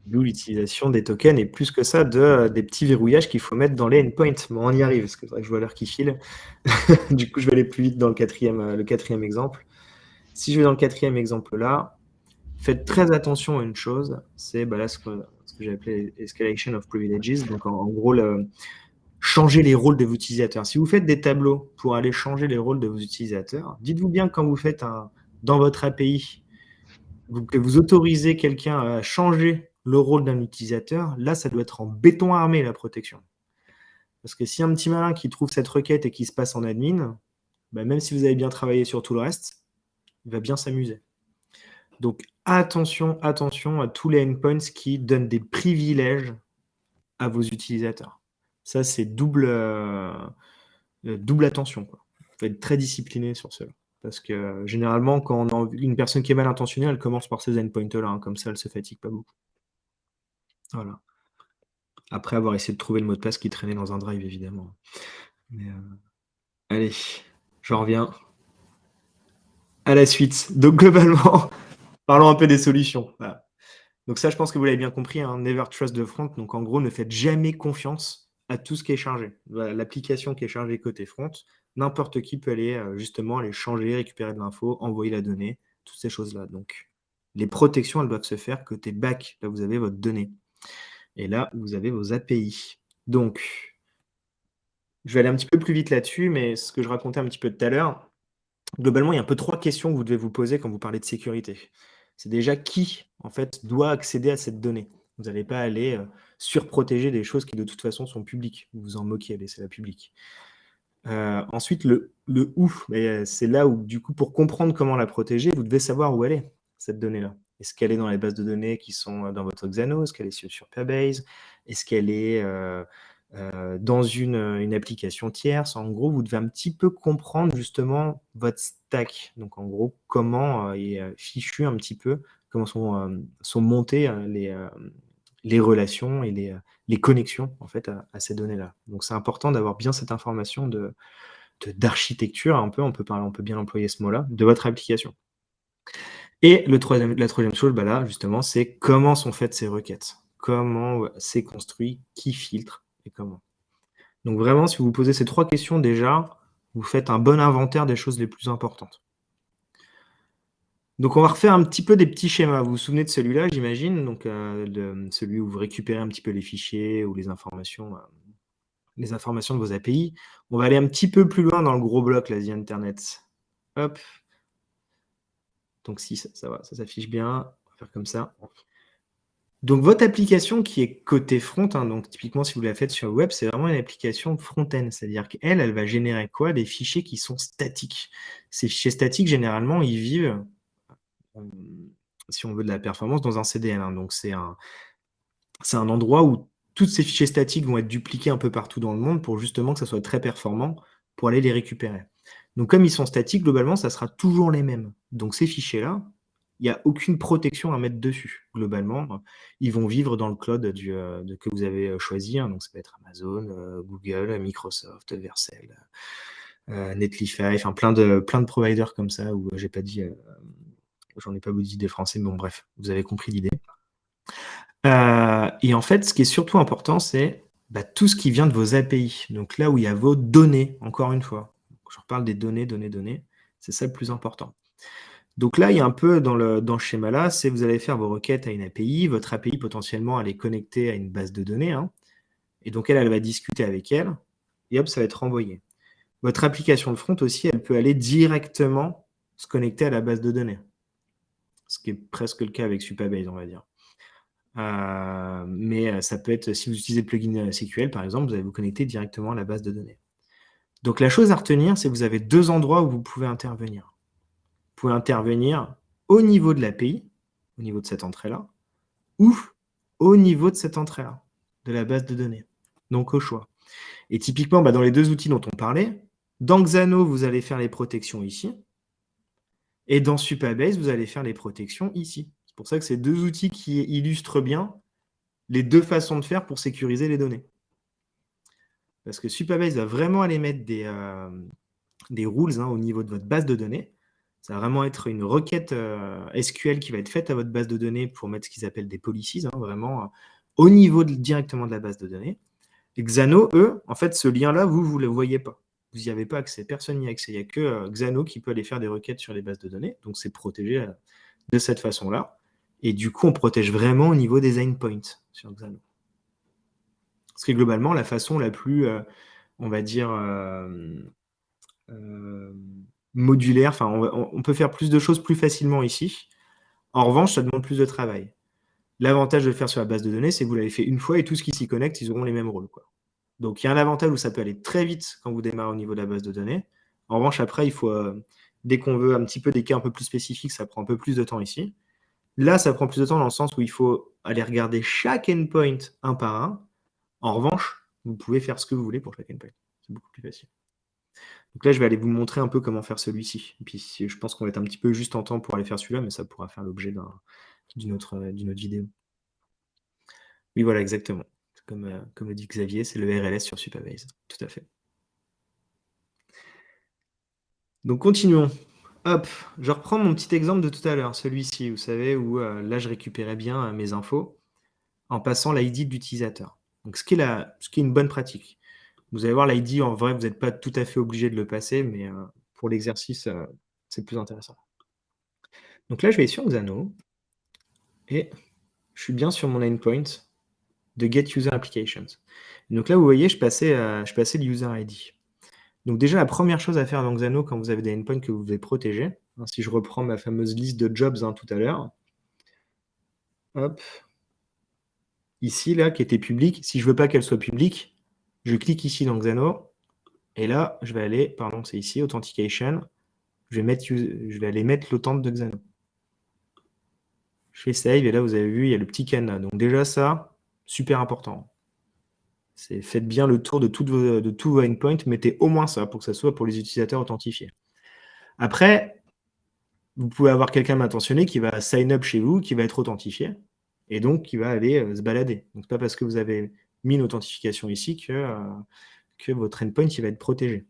d'où l'utilisation des tokens et plus que ça, des petits verrouillages qu'il faut mettre dans les endpoints. Bon, on y arrive, parce que c'est vrai que je vois l'heure qui file. Du coup, je vais aller plus vite dans le quatrième exemple. Si je vais dans le quatrième exemple là, faites très attention à une chose, c'est là ce que j'ai appelé escalation of privileges. Donc, en gros, changer les rôles de vos utilisateurs. Si vous faites des tableaux pour aller changer les rôles de vos utilisateurs, dites-vous bien que quand vous faites dans votre API, que vous autorisez quelqu'un à changer le rôle d'un utilisateur, là, ça doit être en béton armé, la protection. Parce que si un petit malin qui trouve cette requête et qui se passe en admin, même si vous avez bien travaillé sur tout le reste, il va bien s'amuser. Donc, attention à tous les endpoints qui donnent des privilèges à vos utilisateurs. Ça, c'est double attention, quoi. Il faut être très discipliné sur cela. Parce que généralement, quand on a une personne qui est mal intentionnée, elle commence par ces endpoints-là. Comme ça, elle ne se fatigue pas beaucoup. Voilà. Après avoir essayé de trouver le mot de passe qui traînait dans un drive, évidemment. Mais, allez, j'en reviens à la suite. Donc, globalement, parlons un peu des solutions. Voilà. Donc ça, je pense que vous l'avez bien compris, never trust the front. Donc en gros, ne faites jamais confiance à tout ce qui est chargé. L'application qui est chargée côté front, n'importe qui peut aller justement aller changer, récupérer de l'info, envoyer la donnée, toutes ces choses-là. Donc les protections, elles doivent se faire côté back. Là, vous avez votre donnée. Et là, vous avez vos API. Donc, je vais aller un petit peu plus vite là-dessus, mais ce que je racontais un petit peu tout à l'heure, globalement, il y a un peu 3 questions que vous devez vous poser quand vous parlez de sécurité. C'est déjà qui, en fait, doit accéder à cette donnée. Vous n'allez pas aller surprotéger des choses qui, de toute façon, sont publiques. Vous vous en moquez, laissez-la publique. Ensuite, le où. C'est là où, du coup, pour comprendre comment la protéger, vous devez savoir où elle est, cette donnée-là. Est-ce qu'elle est dans les bases de données qui sont dans votre Xano? Est-ce qu'elle est sur Peerbase? Est-ce qu'elle est dans une application tierce? En gros, vous devez un petit peu comprendre justement votre stack. Donc, en gros, comment est fichu un petit peu, comment sont montées les relations et les connexions en fait à ces données-là. Donc, c'est important d'avoir bien cette information d'architecture, un peu, on peut bien employer ce mot-là, de votre application. Et la troisième chose, là, justement, c'est comment sont faites ces requêtes. Comment c'est construit, qui filtre et comment. Donc vraiment, si vous vous posez ces 3 questions déjà, vous faites un bon inventaire des choses les plus importantes. Donc on va refaire un petit peu des petits schémas. Vous vous souvenez de celui-là, j'imagine, donc celui où vous récupérez un petit peu les fichiers ou les informations de vos API. On va aller un petit peu plus loin dans le gros bloc, là, The Internet. Hop. Donc si, ça va, ça s'affiche bien. On va faire comme ça. Donc votre application qui est côté front, donc typiquement si vous la faites sur le web, c'est vraiment une application front-end, c'est-à-dire qu'elle, elle va générer quoi? Des fichiers qui sont statiques. Ces fichiers statiques, généralement, ils vivent, si on veut de la performance, dans un CDN. Donc c'est un endroit où tous ces fichiers statiques vont être dupliqués un peu partout dans le monde pour justement que ça soit très performant pour aller les récupérer. Donc comme ils sont statiques, globalement, ça sera toujours les mêmes. Donc ces fichiers-là, il n'y a aucune protection à mettre dessus. Globalement, ils vont vivre dans le cloud que vous avez choisi. Donc ça peut être Amazon, Google, Microsoft, Vercel, Netlify, enfin plein de providers comme ça où j'ai pas dit, j'en ai pas dit des français, mais bon bref, vous avez compris l'idée. Et en fait, ce qui est surtout important, c'est tout ce qui vient de vos API. Donc là où il y a vos données, encore une fois. Je reparle des données. C'est ça le plus important. Donc là, il y a un peu dans le schéma-là, c'est vous allez faire vos requêtes à une API. Votre API, potentiellement, elle est connectée à une base de données. Et donc, elle va discuter avec elle. Et hop, ça va être renvoyé. Votre application de front aussi, elle peut aller directement se connecter à la base de données. ce qui est presque le cas avec Supabase, on va dire. Mais ça peut être, si vous utilisez le plugin SQL, par exemple, vous allez vous connecter directement à la base de données. Donc la chose à retenir, c'est que vous avez deux endroits où vous pouvez intervenir. Vous pouvez intervenir au niveau de l'API, au niveau de cette entrée-là, ou au niveau de cette entrée-là, de la base de données. Donc au choix. Et typiquement, dans les deux outils dont on parlait, dans Xano, vous allez faire les protections ici, et dans Supabase, vous allez faire les protections ici. C'est pour ça que c'est deux outils qui illustrent bien les deux façons de faire pour sécuriser les données. Parce que Supabase va vraiment aller mettre des rules au niveau de votre base de données. Ça va vraiment être une requête SQL qui va être faite à votre base de données pour mettre ce qu'ils appellent des policies, vraiment au niveau directement de la base de données. Et Xano, eux, en fait, ce lien-là, vous ne le voyez pas. Vous n'y avez pas accès. Personne n'y a accès. Il n'y a que Xano qui peut aller faire des requêtes sur les bases de données. Donc, c'est protégé de cette façon-là. Et du coup, on protège vraiment au niveau des endpoints sur Xano. Ce qui est globalement la façon la plus, on va dire, modulaire. Enfin, on peut faire plus de choses plus facilement ici. En revanche, ça demande plus de travail. L'avantage de le faire sur la base de données, c'est que vous l'avez fait une fois et tout ce qui s'y connecte, ils auront les mêmes rôles, quoi. Donc, il y a un avantage où ça peut aller très vite quand vous démarrez au niveau de la base de données. En revanche, après, il faut, dès qu'on veut un petit peu des cas un peu plus spécifiques, ça prend un peu plus de temps ici. Là, ça prend plus de temps dans le sens où il faut aller regarder chaque endpoint un par un. En revanche, vous pouvez faire ce que vous voulez pour chaque endpoint. C'est beaucoup plus facile. Donc là, je vais aller vous montrer un peu comment faire celui-ci. Et puis, je pense qu'on va être un petit peu juste en temps pour aller faire celui-là, mais ça pourra faire l'objet d'une autre vidéo. Oui, voilà, exactement. Comme le dit Xavier, c'est le RLS sur Supabase. Tout à fait. Donc, continuons. Hop, je reprends mon petit exemple de tout à l'heure, celui-ci, vous savez, où là, je récupérais bien mes infos en passant l'ID de l'utilisateur. Donc, ce qui est une bonne pratique. Vous allez voir, l'ID, en vrai, vous n'êtes pas tout à fait obligé de le passer, mais pour l'exercice, c'est plus intéressant. Donc là, je vais sur Xano et je suis bien sur mon endpoint de Get User Applications. Donc là, vous voyez, je passais le User ID. Donc déjà, la première chose à faire dans Xano quand vous avez des endpoints que vous devez protéger, si je reprends ma fameuse liste de jobs tout à l'heure, hop, ici, là, qui était publique, si je ne veux pas qu'elle soit publique, je clique ici dans Xano, et là, je vais aller, pardon, c'est ici, Authentication, je vais aller mettre l'autente de Xano. Je fais Save, et là, vous avez vu, il y a le petit cadenas. Donc déjà, ça, super important. Faites bien le tour de tous vos endpoints, mettez au moins ça pour que ça soit pour les utilisateurs authentifiés. Après, vous pouvez avoir quelqu'un m'attentionné qui va sign up chez vous, qui va être authentifié, et donc qui va aller se balader. Donc, c'est pas parce que vous avez mis une authentification ici que votre endpoint il va être protégé.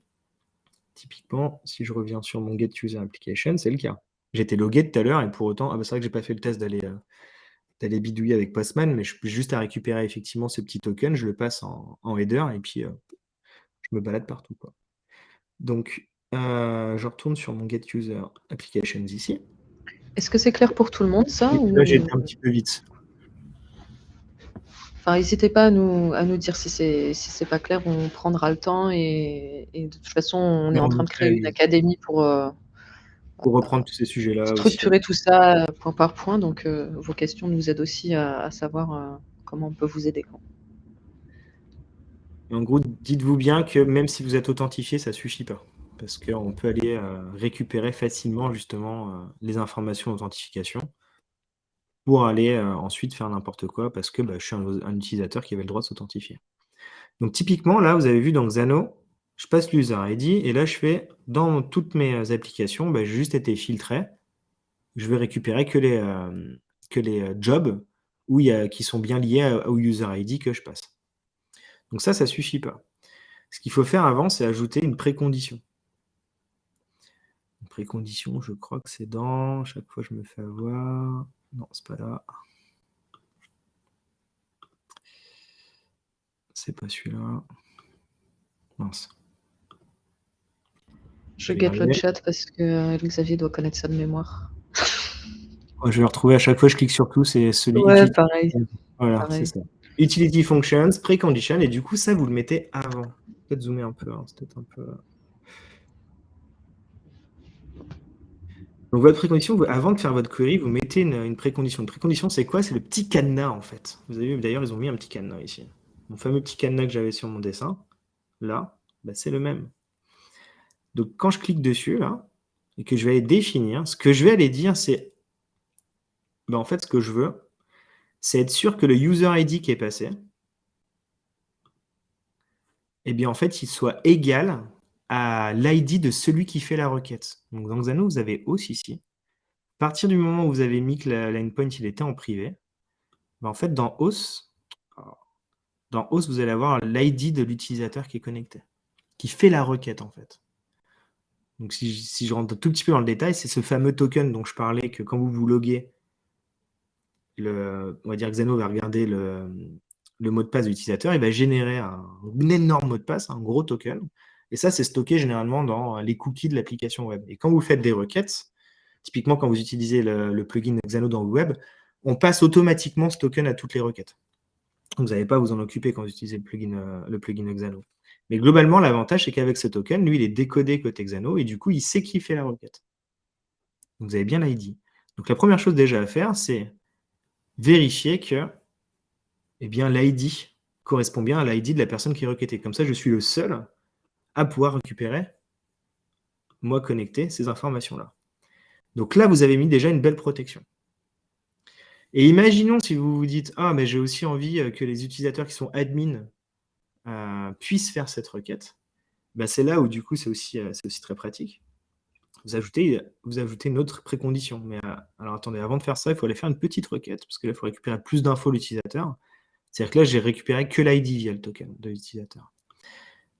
Typiquement, si je reviens sur mon Get User Application, c'est le cas. J'étais logué tout à l'heure, et pour autant, c'est vrai que j'ai pas fait le test d'aller bidouiller avec Postman, mais je peux juste à récupérer effectivement ce petit token, je le passe en header, et puis je me balade partout, quoi. Donc, je retourne sur mon Get User Applications ici. Est-ce que c'est clair pour tout le monde, ça, ou... Là, j'ai été un petit peu vite. Enfin, n'hésitez pas à nous dire si c'est pas clair, on prendra le temps, et de toute façon, on est en train de créer une académie pour reprendre tous ces sujets-là aussi. Structurer tout ça point par point, donc vos questions nous aident aussi à savoir comment on peut vous aider, quoi. En gros, dites-vous bien que même si vous êtes authentifié, ça suffit pas. Parce qu'on peut aller récupérer facilement justement les informations d'authentification pour aller ensuite faire n'importe quoi parce que je suis un utilisateur qui avait le droit de s'authentifier. Donc typiquement, là, vous avez vu dans Xano, je passe l'user ID et là, je fais dans toutes mes applications, j'ai juste été filtré. Je vais récupérer que les jobs qui sont bien liés au user ID que je passe. Donc ça suffit pas. Ce qu'il faut faire avant, c'est ajouter une précondition. Une précondition, je crois que c'est dans... Chaque fois, je me fais avoir... Non, c'est pas là. C'est pas celui-là. Mince. Je guette le chat parce que Xavier doit connaître ça de mémoire. Je vais le retrouver à chaque fois, je clique sur tout, c'est celui... Ouais, pareil. Voilà, c'est ça. Utility Functions, Precondition, et du coup, ça, vous le mettez avant. Peut-être zoomer un peu, c'est peut-être un peu... Donc votre précondition, avant de faire votre query, vous mettez une précondition. Une précondition, c'est quoi? C'est le petit cadenas, en fait. Vous avez vu, d'ailleurs, ils ont mis un petit cadenas ici. Mon fameux petit cadenas que j'avais sur mon dessin, là, bah, c'est le même. Donc quand je clique dessus, là, et que je vais aller définir, ce que je vais aller dire, c'est, bah, en fait, ce que je veux, c'est être sûr que le user ID qui est passé, eh bien, en fait, il soit égal à l'ID de celui qui fait la requête. Donc dans Xano, vous avez aussi ici. À partir du moment où vous avez mis que l'endpoint il était en privé, bah, en fait, dans Auth, vous allez avoir l'ID de l'utilisateur qui est connecté, qui fait la requête, en fait. Donc, si je rentre un tout petit peu dans le détail, c'est ce fameux token dont je parlais, que quand vous vous loguez, on va dire que Xano va regarder le mot de passe de l'utilisateur, il va générer un énorme mot de passe, un gros token. Et ça, c'est stocké généralement dans les cookies de l'application web. Et quand vous faites des requêtes, typiquement quand vous utilisez le plugin Xano dans le web, on passe automatiquement ce token à toutes les requêtes. Donc, vous n'allez pas à vous en occuper quand vous utilisez le plugin Xano. Mais globalement, l'avantage, c'est qu'avec ce token, lui, il est décodé côté Xano et du coup, il sait qui fait la requête. Donc, vous avez bien l'ID. Donc, la première chose déjà à faire, c'est vérifier que eh bien, l'ID correspond bien à l'ID de la personne qui est requêtée. Comme ça, je suis le seul à pouvoir récupérer, moi connecté, ces informations-là. Donc là, vous avez mis déjà une belle protection. Et imaginons si vous vous dites « Ah, mais j'ai aussi envie que les utilisateurs qui sont admin puissent faire cette requête. » Ben, c'est là où, du coup, c'est aussi très pratique. Vous ajoutez une autre précondition. Mais alors, attendez, avant de faire ça, il faut aller faire une petite requête, parce que là, il faut récupérer plus d'infos de l'utilisateur. C'est-à-dire que là, j'ai récupéré que l'ID via le token de l'utilisateur.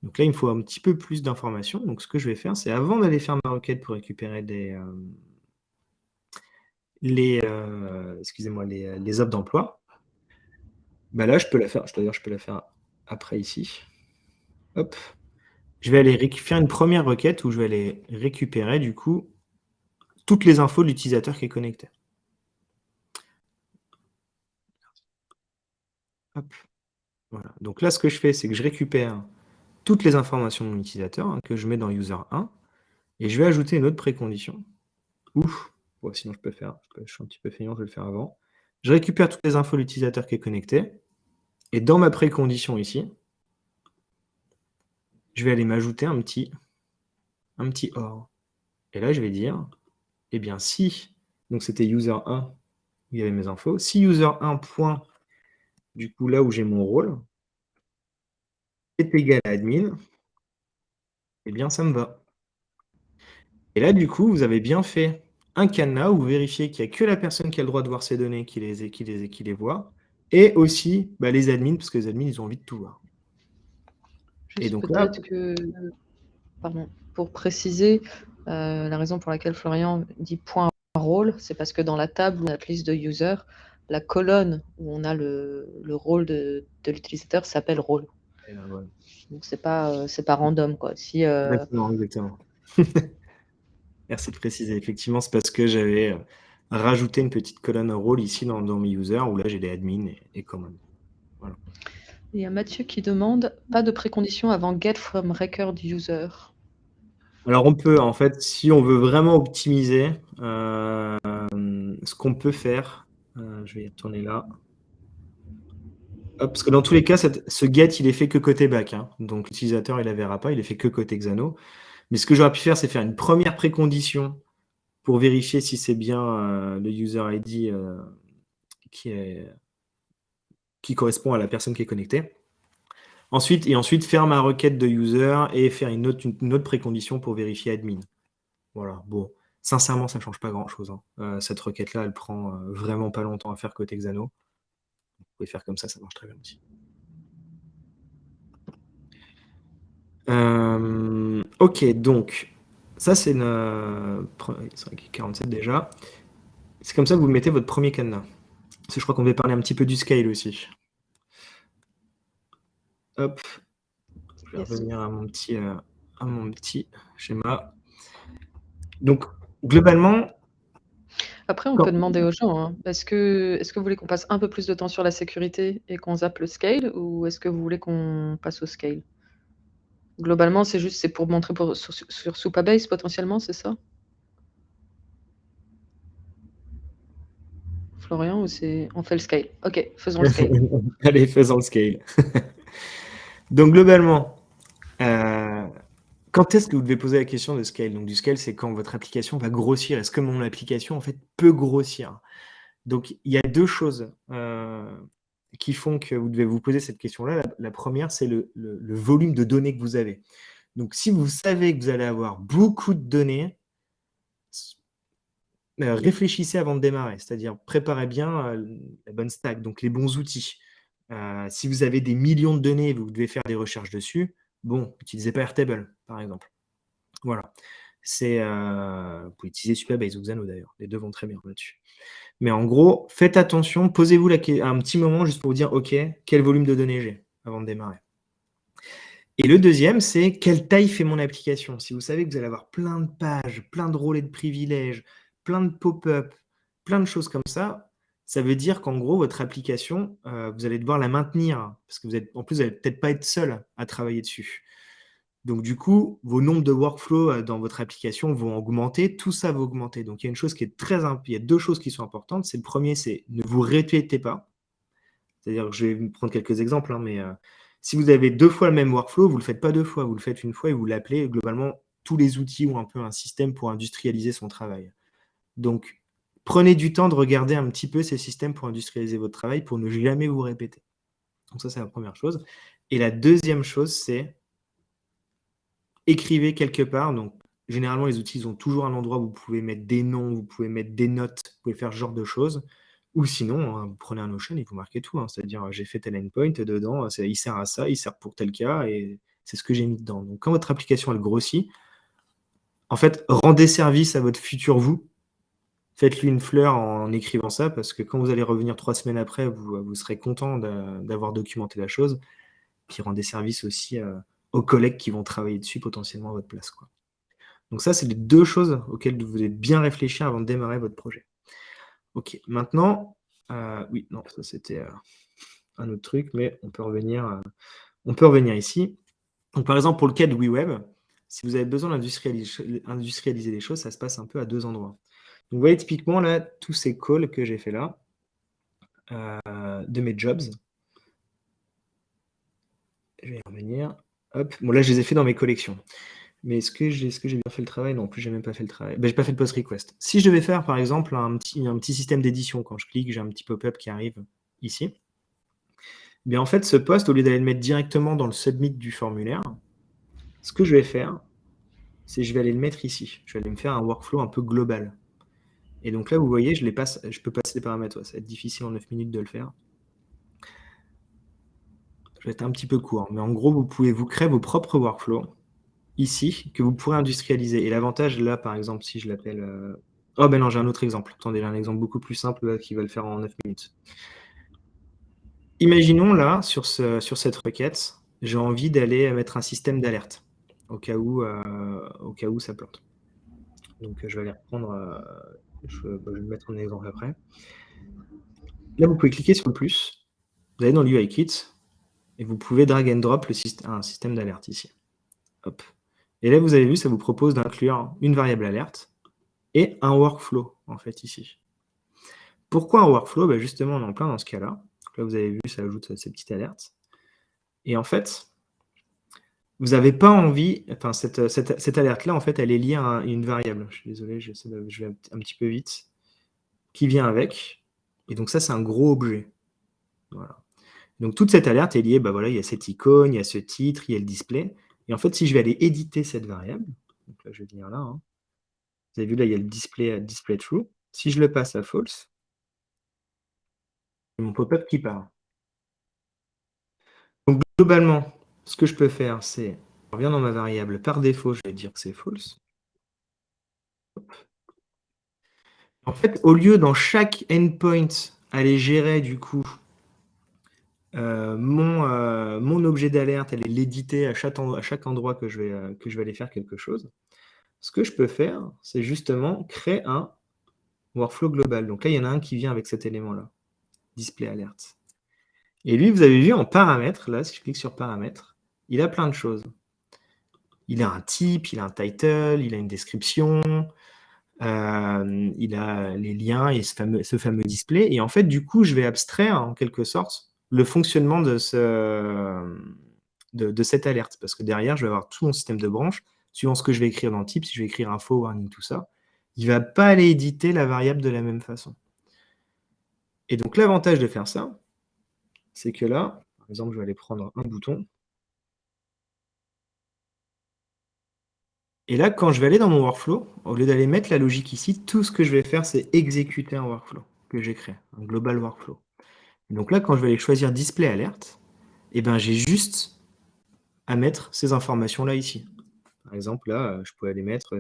Donc là, il me faut un petit peu plus d'informations. Donc, ce que je vais faire, c'est avant d'aller faire ma requête pour récupérer les offres d'emploi, bah là, je peux la faire. D'ailleurs, je peux la faire après ici. Hop. Je vais aller faire une première requête où je vais aller récupérer, du coup, toutes les infos de l'utilisateur qui est connecté. Hop. Voilà. Donc là, ce que je fais, c'est que je récupère toutes les informations de mon utilisateur, hein, que je mets dans user 1, et je vais ajouter une autre précondition. Ouf. Bon, sinon, je suis un petit peu feignant, je vais le faire avant. Je récupère toutes les infos de l'utilisateur qui est connecté, et dans ma précondition ici, je vais aller m'ajouter un petit OR. Et là, je vais dire, eh bien, si, donc c'était user 1, il y avait mes infos, si user 1 point, du coup, là où j'ai mon rôle, est égal à admin, eh bien, ça me va. Et là, du coup, vous avez bien fait un cadenas où vous vérifiez qu'il n'y a que la personne qui a le droit de voir ces données qui les voit, et aussi les admins, parce que les admins, ils ont envie de tout voir. Et Juste donc là, peut-être que, pardon, pour préciser, la raison pour laquelle Florian dit point rôle, c'est parce que dans la table ou notre liste de users, la colonne où on a le rôle de l'utilisateur s'appelle rôle. voilà. Donc c'est pas random, quoi. Si, Exactement. Merci de préciser. Effectivement, c'est parce que j'avais rajouté une petite colonne rôle ici dans mes users, où là, j'ai des admins et common. Voilà. il y a Mathieu qui demande pas de précondition avant get from record user. Alors, on peut, en fait, si on veut vraiment optimiser, ce qu'on peut faire, je vais y retourner là. Hop, parce que dans tous les cas, ce get, il est fait que côté back. Hein. Donc, l'utilisateur, il ne la verra pas, il est fait que côté Xano. Mais ce que j'aurais pu faire, c'est faire une première précondition pour vérifier si c'est bien le user ID qui correspond à la personne qui est connectée. Ensuite, faire ma requête de user et faire une autre précondition pour vérifier admin. Voilà, bon. Sincèrement, ça ne change pas grand-chose. Hein. Cette requête-là, elle prend vraiment pas longtemps à faire côté Xano. Vous pouvez faire comme ça marche très bien aussi. Ok, donc, ça c'est 47 déjà. C'est comme ça que vous mettez votre premier cadenas. Parce que je crois qu'on va parler un petit peu du scale aussi. Hop, je vais revenir à mon petit schéma. Donc, globalement... Après, on peut demander aux gens, hein, est-ce que vous voulez qu'on passe un peu plus de temps sur la sécurité et qu'on zappe le scale, ou est-ce que vous voulez qu'on passe au scale? Globalement, c'est pour montrer sur Supabase potentiellement, c'est ça? Florian, ou on fait le scale? Ok, faisons le scale. Allez, faisons le scale. Donc, globalement, quand est-ce que vous devez poser la question de scale? Donc, du scale, c'est quand votre application va grossir. Est-ce que mon application, en fait, peut grossir? Donc, il y a 2 choses qui font que vous devez vous poser cette question-là. La première, c'est le volume de données que vous avez. Donc, si vous savez que vous allez avoir beaucoup de données, réfléchissez avant de démarrer, c'est-à-dire préparez bien la bonne stack, donc les bons outils. Si vous avez des millions de données et vous devez faire des recherches dessus, bon, utilisez pas Airtable, par exemple. Voilà. Vous pouvez utiliser Supabase ou Xano d'ailleurs, les deux vont très bien là-dessus. Mais en gros, faites attention, posez-vous un petit moment juste pour vous dire, OK, quel volume de données j'ai avant de démarrer. Et le deuxième, c'est quelle taille fait mon application? Si vous savez que vous allez avoir plein de pages, plein de relais de privilèges, plein de pop-up, plein de choses comme ça veut dire qu'en gros, votre application, vous allez devoir la maintenir parce que en plus, vous allez peut-être pas être seul à travailler dessus. Donc du coup, vos nombres de workflows dans votre application vont augmenter, tout ça va augmenter. Donc il y a une chose qui est il y a 2 choses qui sont importantes. C'est le premier, c'est ne vous répétez pas. C'est-à-dire que je vais prendre quelques exemples, hein, mais si vous avez 2 fois le même workflow, vous ne le faites pas 2 fois, vous le faites une fois et vous l'appelez. Globalement, tous les outils ont un peu un système pour industrialiser son travail. Donc, prenez du temps de regarder un petit peu ces systèmes pour industrialiser votre travail, pour ne jamais vous répéter. Donc ça, c'est la première chose. Et la deuxième chose, c'est écrivez quelque part. Donc, généralement, les outils ils ont toujours un endroit où vous pouvez mettre des noms, vous pouvez mettre des notes, vous pouvez faire ce genre de choses. Ou sinon, vous prenez un Notion et vous marquez tout. C'est-à-dire, j'ai fait tel endpoint dedans, il sert à ça, il sert pour tel cas, et c'est ce que j'ai mis dedans. Donc, quand votre application, elle grossit, en fait, rendez service à votre futur vous. Faites-lui une fleur en écrivant ça, parce que quand vous allez revenir 3 semaines après, vous serez content d'avoir documenté la chose. Puis rendez service aussi aux collègues qui vont travailler dessus potentiellement à votre place, quoi. Donc ça, c'est les 2 choses auxquelles vous devez bien réfléchir avant de démarrer votre projet. OK, maintenant, oui, non, ça c'était un autre truc, mais on peut revenir ici. Donc par exemple, pour le cas de WeWeb, si vous avez besoin d'industrialiser les choses, ça se passe un peu à 2 endroits. Donc vous voyez typiquement là, tous ces calls que j'ai fait là, de mes jobs. Je vais y revenir. Hop, bon là je les ai fait dans mes collections. Mais est-ce que j'ai bien fait le travail? Non, en plus j'ai même pas fait le travail. J'ai pas fait le post request. Si je devais faire par exemple un petit système d'édition, quand je clique, j'ai un petit pop-up qui arrive ici. En fait, ce post, au lieu d'aller le mettre directement dans le submit du formulaire, ce que je vais faire, c'est je vais aller le mettre ici. Je vais aller me faire un workflow un peu global. Et donc là, vous voyez, je peux passer les paramètres. Ouais, ça va être difficile en 9 minutes de le faire. Je vais être un petit peu court, mais en gros, vous pouvez vous créer vos propres workflows ici, que vous pourrez industrialiser. Et l'avantage, là, par exemple, si je l'appelle... Oh ben non, j'ai un autre exemple. Attendez, j'ai un exemple beaucoup plus simple là, qui va le faire en 9 minutes. Imaginons là, sur cette requête, j'ai envie d'aller mettre un système d'alerte au cas où ça plante. Donc je vais aller reprendre, je vais mettre un exemple après. Là, vous pouvez cliquer sur le plus, vous allez dans l'UIKit, et vous pouvez drag and drop un système d'alerte ici. Hop. Et là, vous avez vu, ça vous propose d'inclure une variable alerte et un workflow, en fait, ici. Pourquoi un workflow? Justement, on est en plein dans ce cas-là. Là, vous avez vu, ça ajoute ces petites alertes. Et en fait, vous n'avez pas envie, enfin, cette alerte-là, en fait, elle est liée à une variable. Je suis désolé, je vais un petit peu vite, qui vient avec. Et donc ça, c'est un gros objet. Voilà. Donc toute cette alerte est liée, voilà, il y a cette icône, il y a ce titre, il y a le display. Et en fait, si je vais aller éditer cette variable, donc là, je vais venir là, hein. Vous avez vu, là, il y a le display true. Si je le passe à false, c'est mon pop-up qui part. Donc globalement, ce que je peux faire, c'est, je reviens dans ma variable, par défaut, je vais dire que c'est false. Hop. En fait, au lieu dans chaque endpoint aller gérer du coup mon objet d'alerte, aller l'éditer à chaque endroit que je vais aller faire quelque chose, ce que je peux faire, c'est justement créer un workflow global. Donc là, il y en a un qui vient avec cet élément-là, display alert. Et lui, vous avez vu en paramètres, là, si je clique sur paramètres, il a plein de choses. Il a un type, il a un title, il a une description, il a les liens et ce fameux display. Et en fait, du coup, je vais abstraire en quelque sorte le fonctionnement de cette alerte. Parce que derrière, je vais avoir tout mon système de branches, suivant ce que je vais écrire dans le type, si je vais écrire info, warning, tout ça. Il va pas aller éditer la variable de la même façon. Et donc, l'avantage de faire ça, c'est que là, par exemple, je vais aller prendre un bouton. Et là, quand je vais aller dans mon workflow, au lieu d'aller mettre la logique ici, tout ce que je vais faire, c'est exécuter un workflow que j'ai créé, un global workflow. Et donc là, quand je vais aller choisir display alerte, eh ben, j'ai juste à mettre ces informations-là ici. Par exemple, là, je pouvais aller mettre,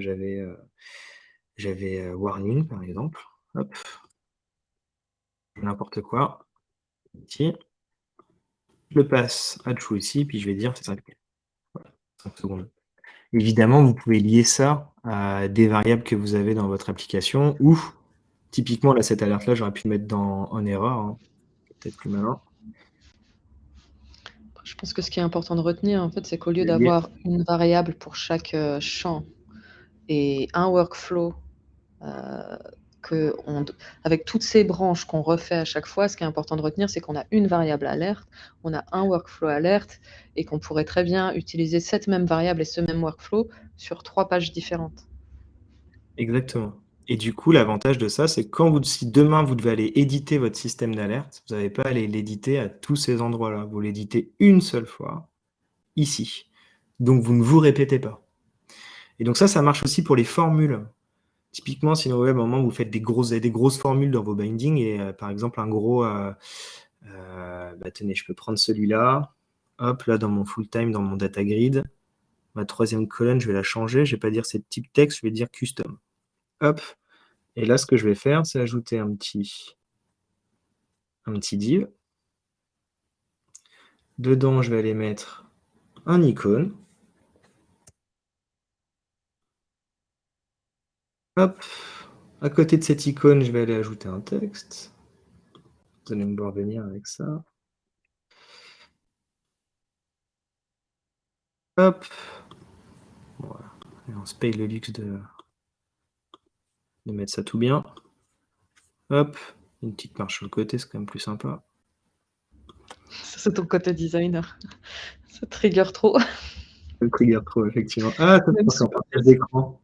j'avais warning, par exemple. Hop, n'importe quoi. Ici. Je le passe à true ici, puis je vais dire c'est 5 secondes. Évidemment, vous pouvez lier ça à des variables que vous avez dans votre application ou typiquement, là, cette alerte-là, j'aurais pu le mettre en erreur. Hein. Peut-être plus malin. Je pense que ce qui est important de retenir, en fait, c'est qu'au lieu Le lier. d'avoir une variable pour chaque champ et un workflow avec toutes ces branches qu'on refait à chaque fois, ce qui est important de retenir, c'est qu'on a une variable alerte, on a un workflow alerte et qu'on pourrait très bien utiliser cette même variable et ce même workflow sur 3 pages différentes. Exactement. Et du coup, l'avantage de ça, c'est que si demain vous devez aller éditer votre système d'alerte, vous n'avez pas à aller l'éditer à tous ces endroits-là. Vous l'éditez une seule fois, ici. Donc vous ne vous répétez pas. Et donc ça marche aussi pour les formules. Typiquement, si dans le web, à un moment, vous avez des grosses formules dans vos bindings, et par exemple, tenez, je peux prendre celui-là. Hop, là, dans mon full time, dans mon data grid, ma troisième colonne, je vais la changer. Je ne vais pas dire c'est type texte, je vais dire custom. Hop. Et là, ce que je vais faire, c'est ajouter un petit div. Dedans, je vais aller mettre un icône. Hop. À côté de cette icône, je vais aller ajouter un texte. Vous allez me voir venir avec ça. Hop. Voilà. Et on se paye le luxe de mettre ça tout bien. Hop. Une petite marche sur le côté, c'est quand même plus sympa. Ça, c'est ton côté designer. Ça trigger trop. Le trigger trop, effectivement. Ah, ça, Même c'est en partage d'écran.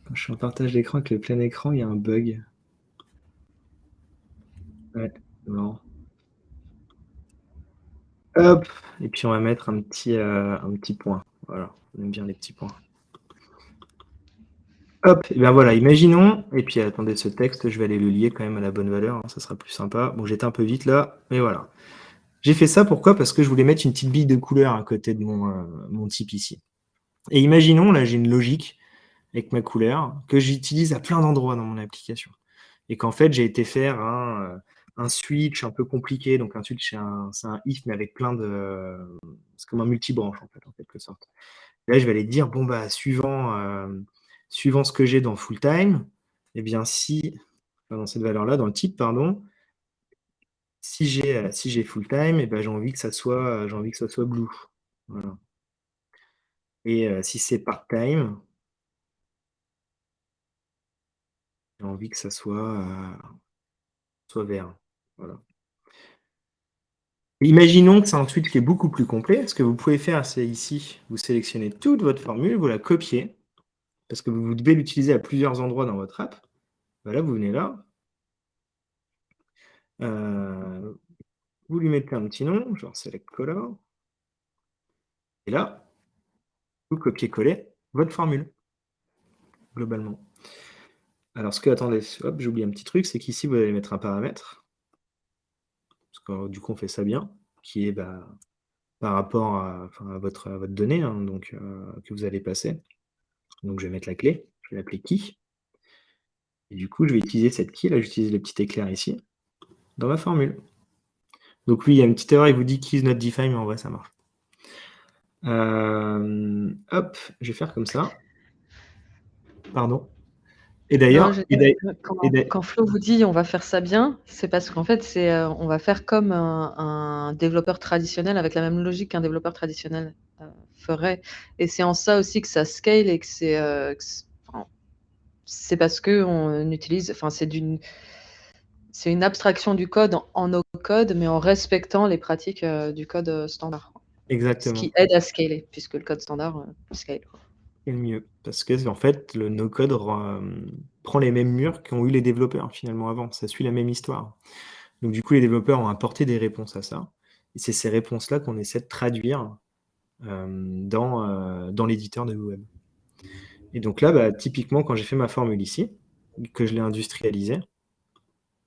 Quand je suis en partage d'écran avec le plein écran, il y a un bug. Ouais, c'est marrant. Hop. Et puis on va mettre un petit point. Voilà, on aime bien les petits points. Hop, et bien voilà, imaginons, et puis attendez, ce texte, je vais aller le lier quand même à la bonne valeur, hein, ça sera plus sympa. Bon, j'étais un peu vite là, mais voilà. J'ai fait ça, pourquoi? Parce que je voulais mettre une petite bille de couleur à côté de mon type ici. Et imaginons, là j'ai une logique avec ma couleur, que j'utilise à plein d'endroits dans mon application. Et qu'en fait, j'ai été faire un switch un peu compliqué, donc un switch, c'est un if, mais avec plein de... C'est comme un multibranche, en fait, en quelque sorte. Là, je vais aller dire, bon, bah, suivant ce que j'ai dans full time, eh bien, dans cette valeur-là, dans le type, pardon, si j'ai full time, eh ben, j'ai envie que ça soit blue. Voilà. Et si c'est part-time, j'ai envie que ça soit vert. Voilà. Imaginons que c'est un switch qui est beaucoup plus complet. Ce que vous pouvez faire, c'est ici, vous sélectionnez toute votre formule, vous la copiez, parce que vous devez l'utiliser à plusieurs endroits dans votre app. Voilà, vous venez là. Vous lui mettez un petit nom, genre select color. Et là, vous copiez-collez votre formule, globalement. Alors, attendez, hop, j'ai oublié un petit truc, c'est qu'ici, vous allez mettre un paramètre. Parce que du coup, on fait ça bien, qui est par rapport à votre donnée, hein, donc, que vous allez passer. Donc, je vais mettre la clé, je vais l'appeler key. Et du coup, je vais utiliser cette key, là, j'utilise le petit éclair ici, dans ma formule. Donc oui, il y a une petite erreur, il vous dit key is not defined, mais en vrai, ça marche. Hop, je vais faire comme ça. Pardon. Et Non, d'ailleurs, quand Flo vous dit on va faire ça bien, c'est parce qu'en fait, on va faire comme un développeur traditionnel avec la même logique qu'un développeur traditionnel ferait. Et c'est en ça aussi que ça scale et que enfin, c'est parce qu'on utilise, enfin, c'est une abstraction du code en no code, mais en respectant les pratiques du code standard. Ce qui Exactement. aide à scaler, puisque le code standard scale. Et le mieux. Parce que en fait, le no-code prend les mêmes murs qu'ont eu les développeurs finalement avant. Ça suit la même histoire. Donc du coup, les développeurs ont apporté des réponses à ça. Et c'est ces réponses-là qu'on essaie de traduire dans l'éditeur de web. Et donc là, bah, typiquement, quand j'ai fait ma formule ici, que je l'ai industrialisée,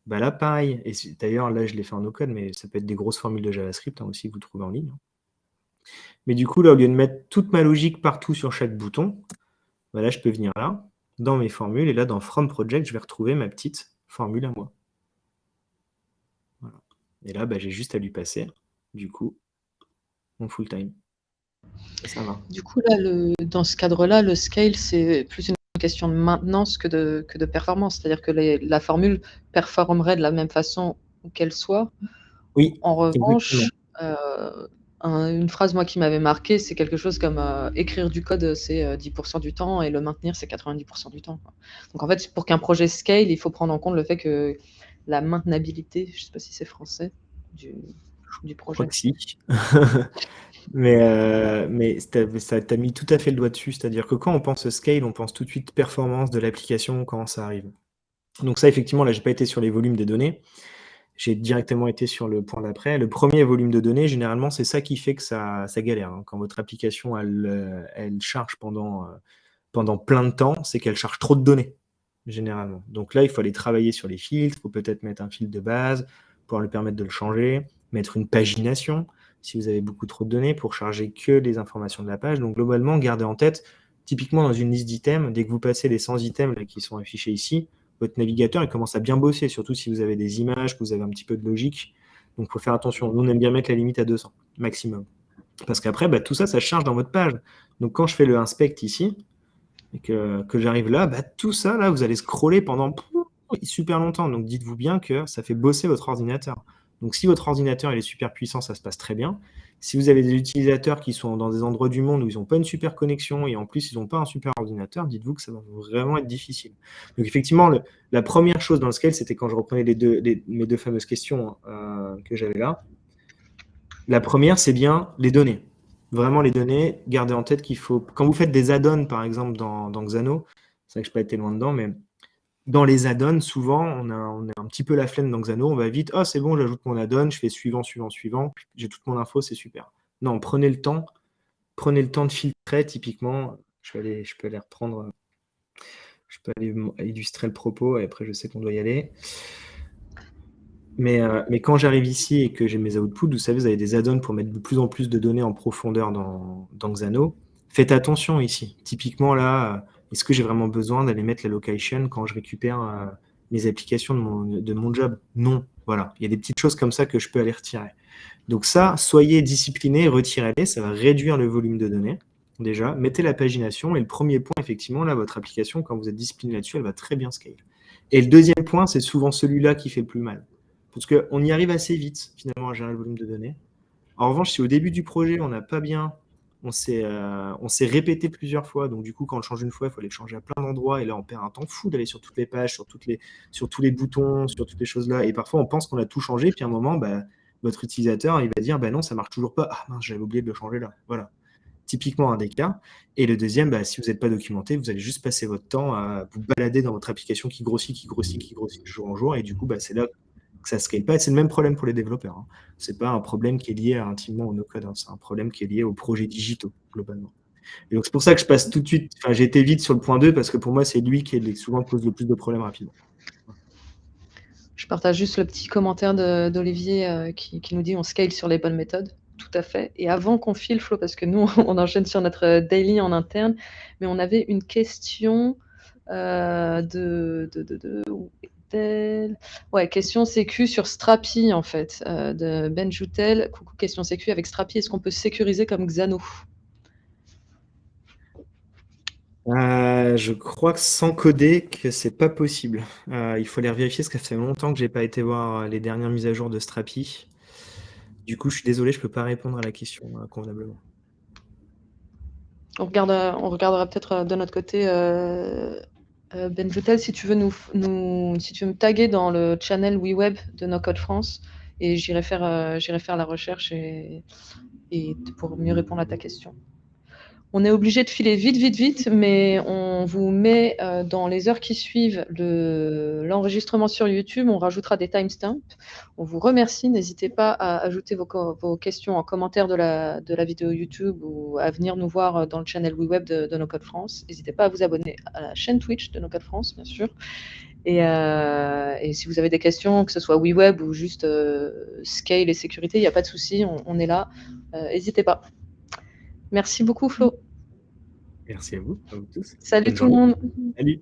bah là, pareil. Et d'ailleurs, là, je l'ai fait en no-code, mais ça peut être des grosses formules de JavaScript aussi que vous trouvez en ligne. Mais du coup, là, au lieu de mettre toute ma logique partout sur chaque bouton, bah là, je peux venir là, dans mes formules, et là, dans From Project, je vais retrouver ma petite formule à moi. Voilà. Et là, bah, j'ai juste à lui passer, du coup, mon full-time. Et ça va. Du coup, là, dans ce cadre-là, le scale, c'est plus une question de maintenance que de performance. C'est-à-dire que la formule performerait de la même façon où qu'elle soit. Oui, En exactement. revanche, une phrase, moi, qui m'avait marqué, c'est quelque chose comme écrire du code, c'est 10% du temps et le maintenir, c'est 90% du temps. Donc, en fait, pour qu'un projet scale, il faut prendre en compte le fait que la maintenabilité, je ne sais pas si c'est français, du Je crois projet. que si. Mais ça t'a mis tout à fait le doigt dessus. C'est-à-dire que quand on pense scale, on pense tout de suite performance de l'application quand ça arrive. Donc ça, effectivement, là, j'ai pas été sur les volumes des données. J'ai directement été sur le point d'après. Le premier volume de données, généralement, c'est ça qui fait que ça galère. Quand votre application, elle charge pendant plein de temps, c'est qu'elle charge trop de données, généralement. Donc là, il faut aller travailler sur les filtres. Il faut peut-être mettre un filtre de base, pouvoir lui permettre de le changer, mettre une pagination, si vous avez beaucoup trop de données, pour charger que les informations de la page. Donc globalement, gardez en tête, typiquement dans une liste d'items, dès que vous passez les 100 items là, qui sont affichés ici, votre navigateur il commence à bien bosser, surtout si vous avez des images, que vous avez un petit peu de logique. Donc il faut faire attention. Nous, on aime bien mettre la limite à 200 maximum. Parce qu'après, bah, tout ça, ça charge dans votre page. Donc quand je fais le inspect ici, et que j'arrive là, bah, tout ça, là, vous allez scroller pendant super longtemps. Donc dites-vous bien que ça fait bosser votre ordinateur. Donc si votre ordinateur il est super puissant, ça se passe très bien. Si vous avez des utilisateurs qui sont dans des endroits du monde où ils n'ont pas une super connexion et en plus ils n'ont pas un super ordinateur, dites-vous que ça va vraiment être difficile. Donc effectivement, la première chose dans le scale, c'était quand je reprenais mes deux fameuses questions que j'avais là. La première, c'est bien les données. Vraiment les données, gardez en tête qu'il faut, quand vous faites des add-ons par exemple dans Xano, c'est vrai que je n'ai pas été loin dedans, mais dans les add-ons, souvent, on a un petit peu la flemme dans Xano, on va vite, oh c'est bon, j'ajoute mon add-on, je fais suivant, suivant, suivant, j'ai toute mon info, c'est super. Non, prenez le temps de filtrer, typiquement, je peux aller reprendre, je peux aller illustrer le propos, et après je sais qu'on doit y aller. Mais quand j'arrive ici et que j'ai mes outputs, vous savez, vous avez des add-ons pour mettre de plus en plus de données en profondeur dans Xano. Faites attention ici. Typiquement là, est-ce que j'ai vraiment besoin d'aller mettre la location quand je récupère mes applications de mon job? Non. Voilà. Il y a des petites choses comme ça que je peux aller retirer. Donc ça, soyez disciplinés, retirez-les. Ça va réduire le volume de données. Déjà, mettez la pagination. Et le premier point, effectivement, là, votre application, quand vous êtes discipliné là-dessus, elle va très bien scale. Et le deuxième point, c'est souvent celui-là qui fait le plus mal. Parce qu'on y arrive assez vite, finalement, à gérer le volume de données. En revanche, si au début du projet, on n'a pas bien, on s'est répété plusieurs fois, donc du coup, quand on le change une fois, il faut aller le changer à plein d'endroits, et là, on perd un temps fou d'aller sur toutes les pages, sur tous les boutons, sur toutes les choses-là, et parfois, on pense qu'on a tout changé, puis à un moment, bah, votre utilisateur, il va dire, bah non, ça marche toujours pas, ah mince, j'avais oublié de le changer là, voilà. Typiquement un des cas. Et le deuxième, bah, si vous n'êtes pas documenté, vous allez juste passer votre temps à vous balader dans votre application qui grossit, qui grossit, qui grossit de jour en jour, et du coup, bah, c'est là que ça ne scale pas. Et c'est le même problème pour les développeurs. Hein. Ce n'est pas un problème qui est lié intimement au no-code, hein. C'est un problème qui est lié aux projets digitaux, globalement. Et donc, c'est pour ça que je passe tout de suite, enfin, j'ai été vite sur le point 2, parce que pour moi, c'est lui qui souvent pose le plus de problèmes rapidement. Je partage juste le petit commentaire d'Olivier qui nous dit on scale sur les bonnes méthodes. Tout à fait. Et avant qu'on file, Flo, parce que nous, on enchaîne sur notre daily en interne, mais on avait une question ouais, question sécu sur Strapi, en fait, de Ben Joutel. Coucou, question sécu avec Strapi. Est-ce qu'on peut sécuriser comme Xano? Je crois que sans coder, que c'est pas possible. Il faut aller vérifier, parce que ça fait longtemps que j'ai pas été voir les dernières mises à jour de Strapi. Du coup, je suis désolé, je peux pas répondre à la question convenablement. On regardera peut-être de notre côté Benjoutel, si tu veux si tu veux me taguer dans le channel WeWeb de No Code France, et j'irai faire la recherche et pour mieux répondre à ta question. On est obligé de filer vite, vite, vite, mais on vous met dans les heures qui suivent l'enregistrement sur YouTube, on rajoutera des timestamps. On vous remercie. N'hésitez pas à ajouter vos questions en commentaire de la vidéo YouTube ou à venir nous voir dans le channel WeWeb de No Code France. N'hésitez pas à vous abonner à la chaîne Twitch de No Code France, bien sûr. Et si vous avez des questions, que ce soit WeWeb ou juste scale et sécurité, il n'y a pas de souci, on est là. N'hésitez pas. Merci beaucoup, Flo. Merci à vous tous. Salut Bonne tout le journée. monde. Salut.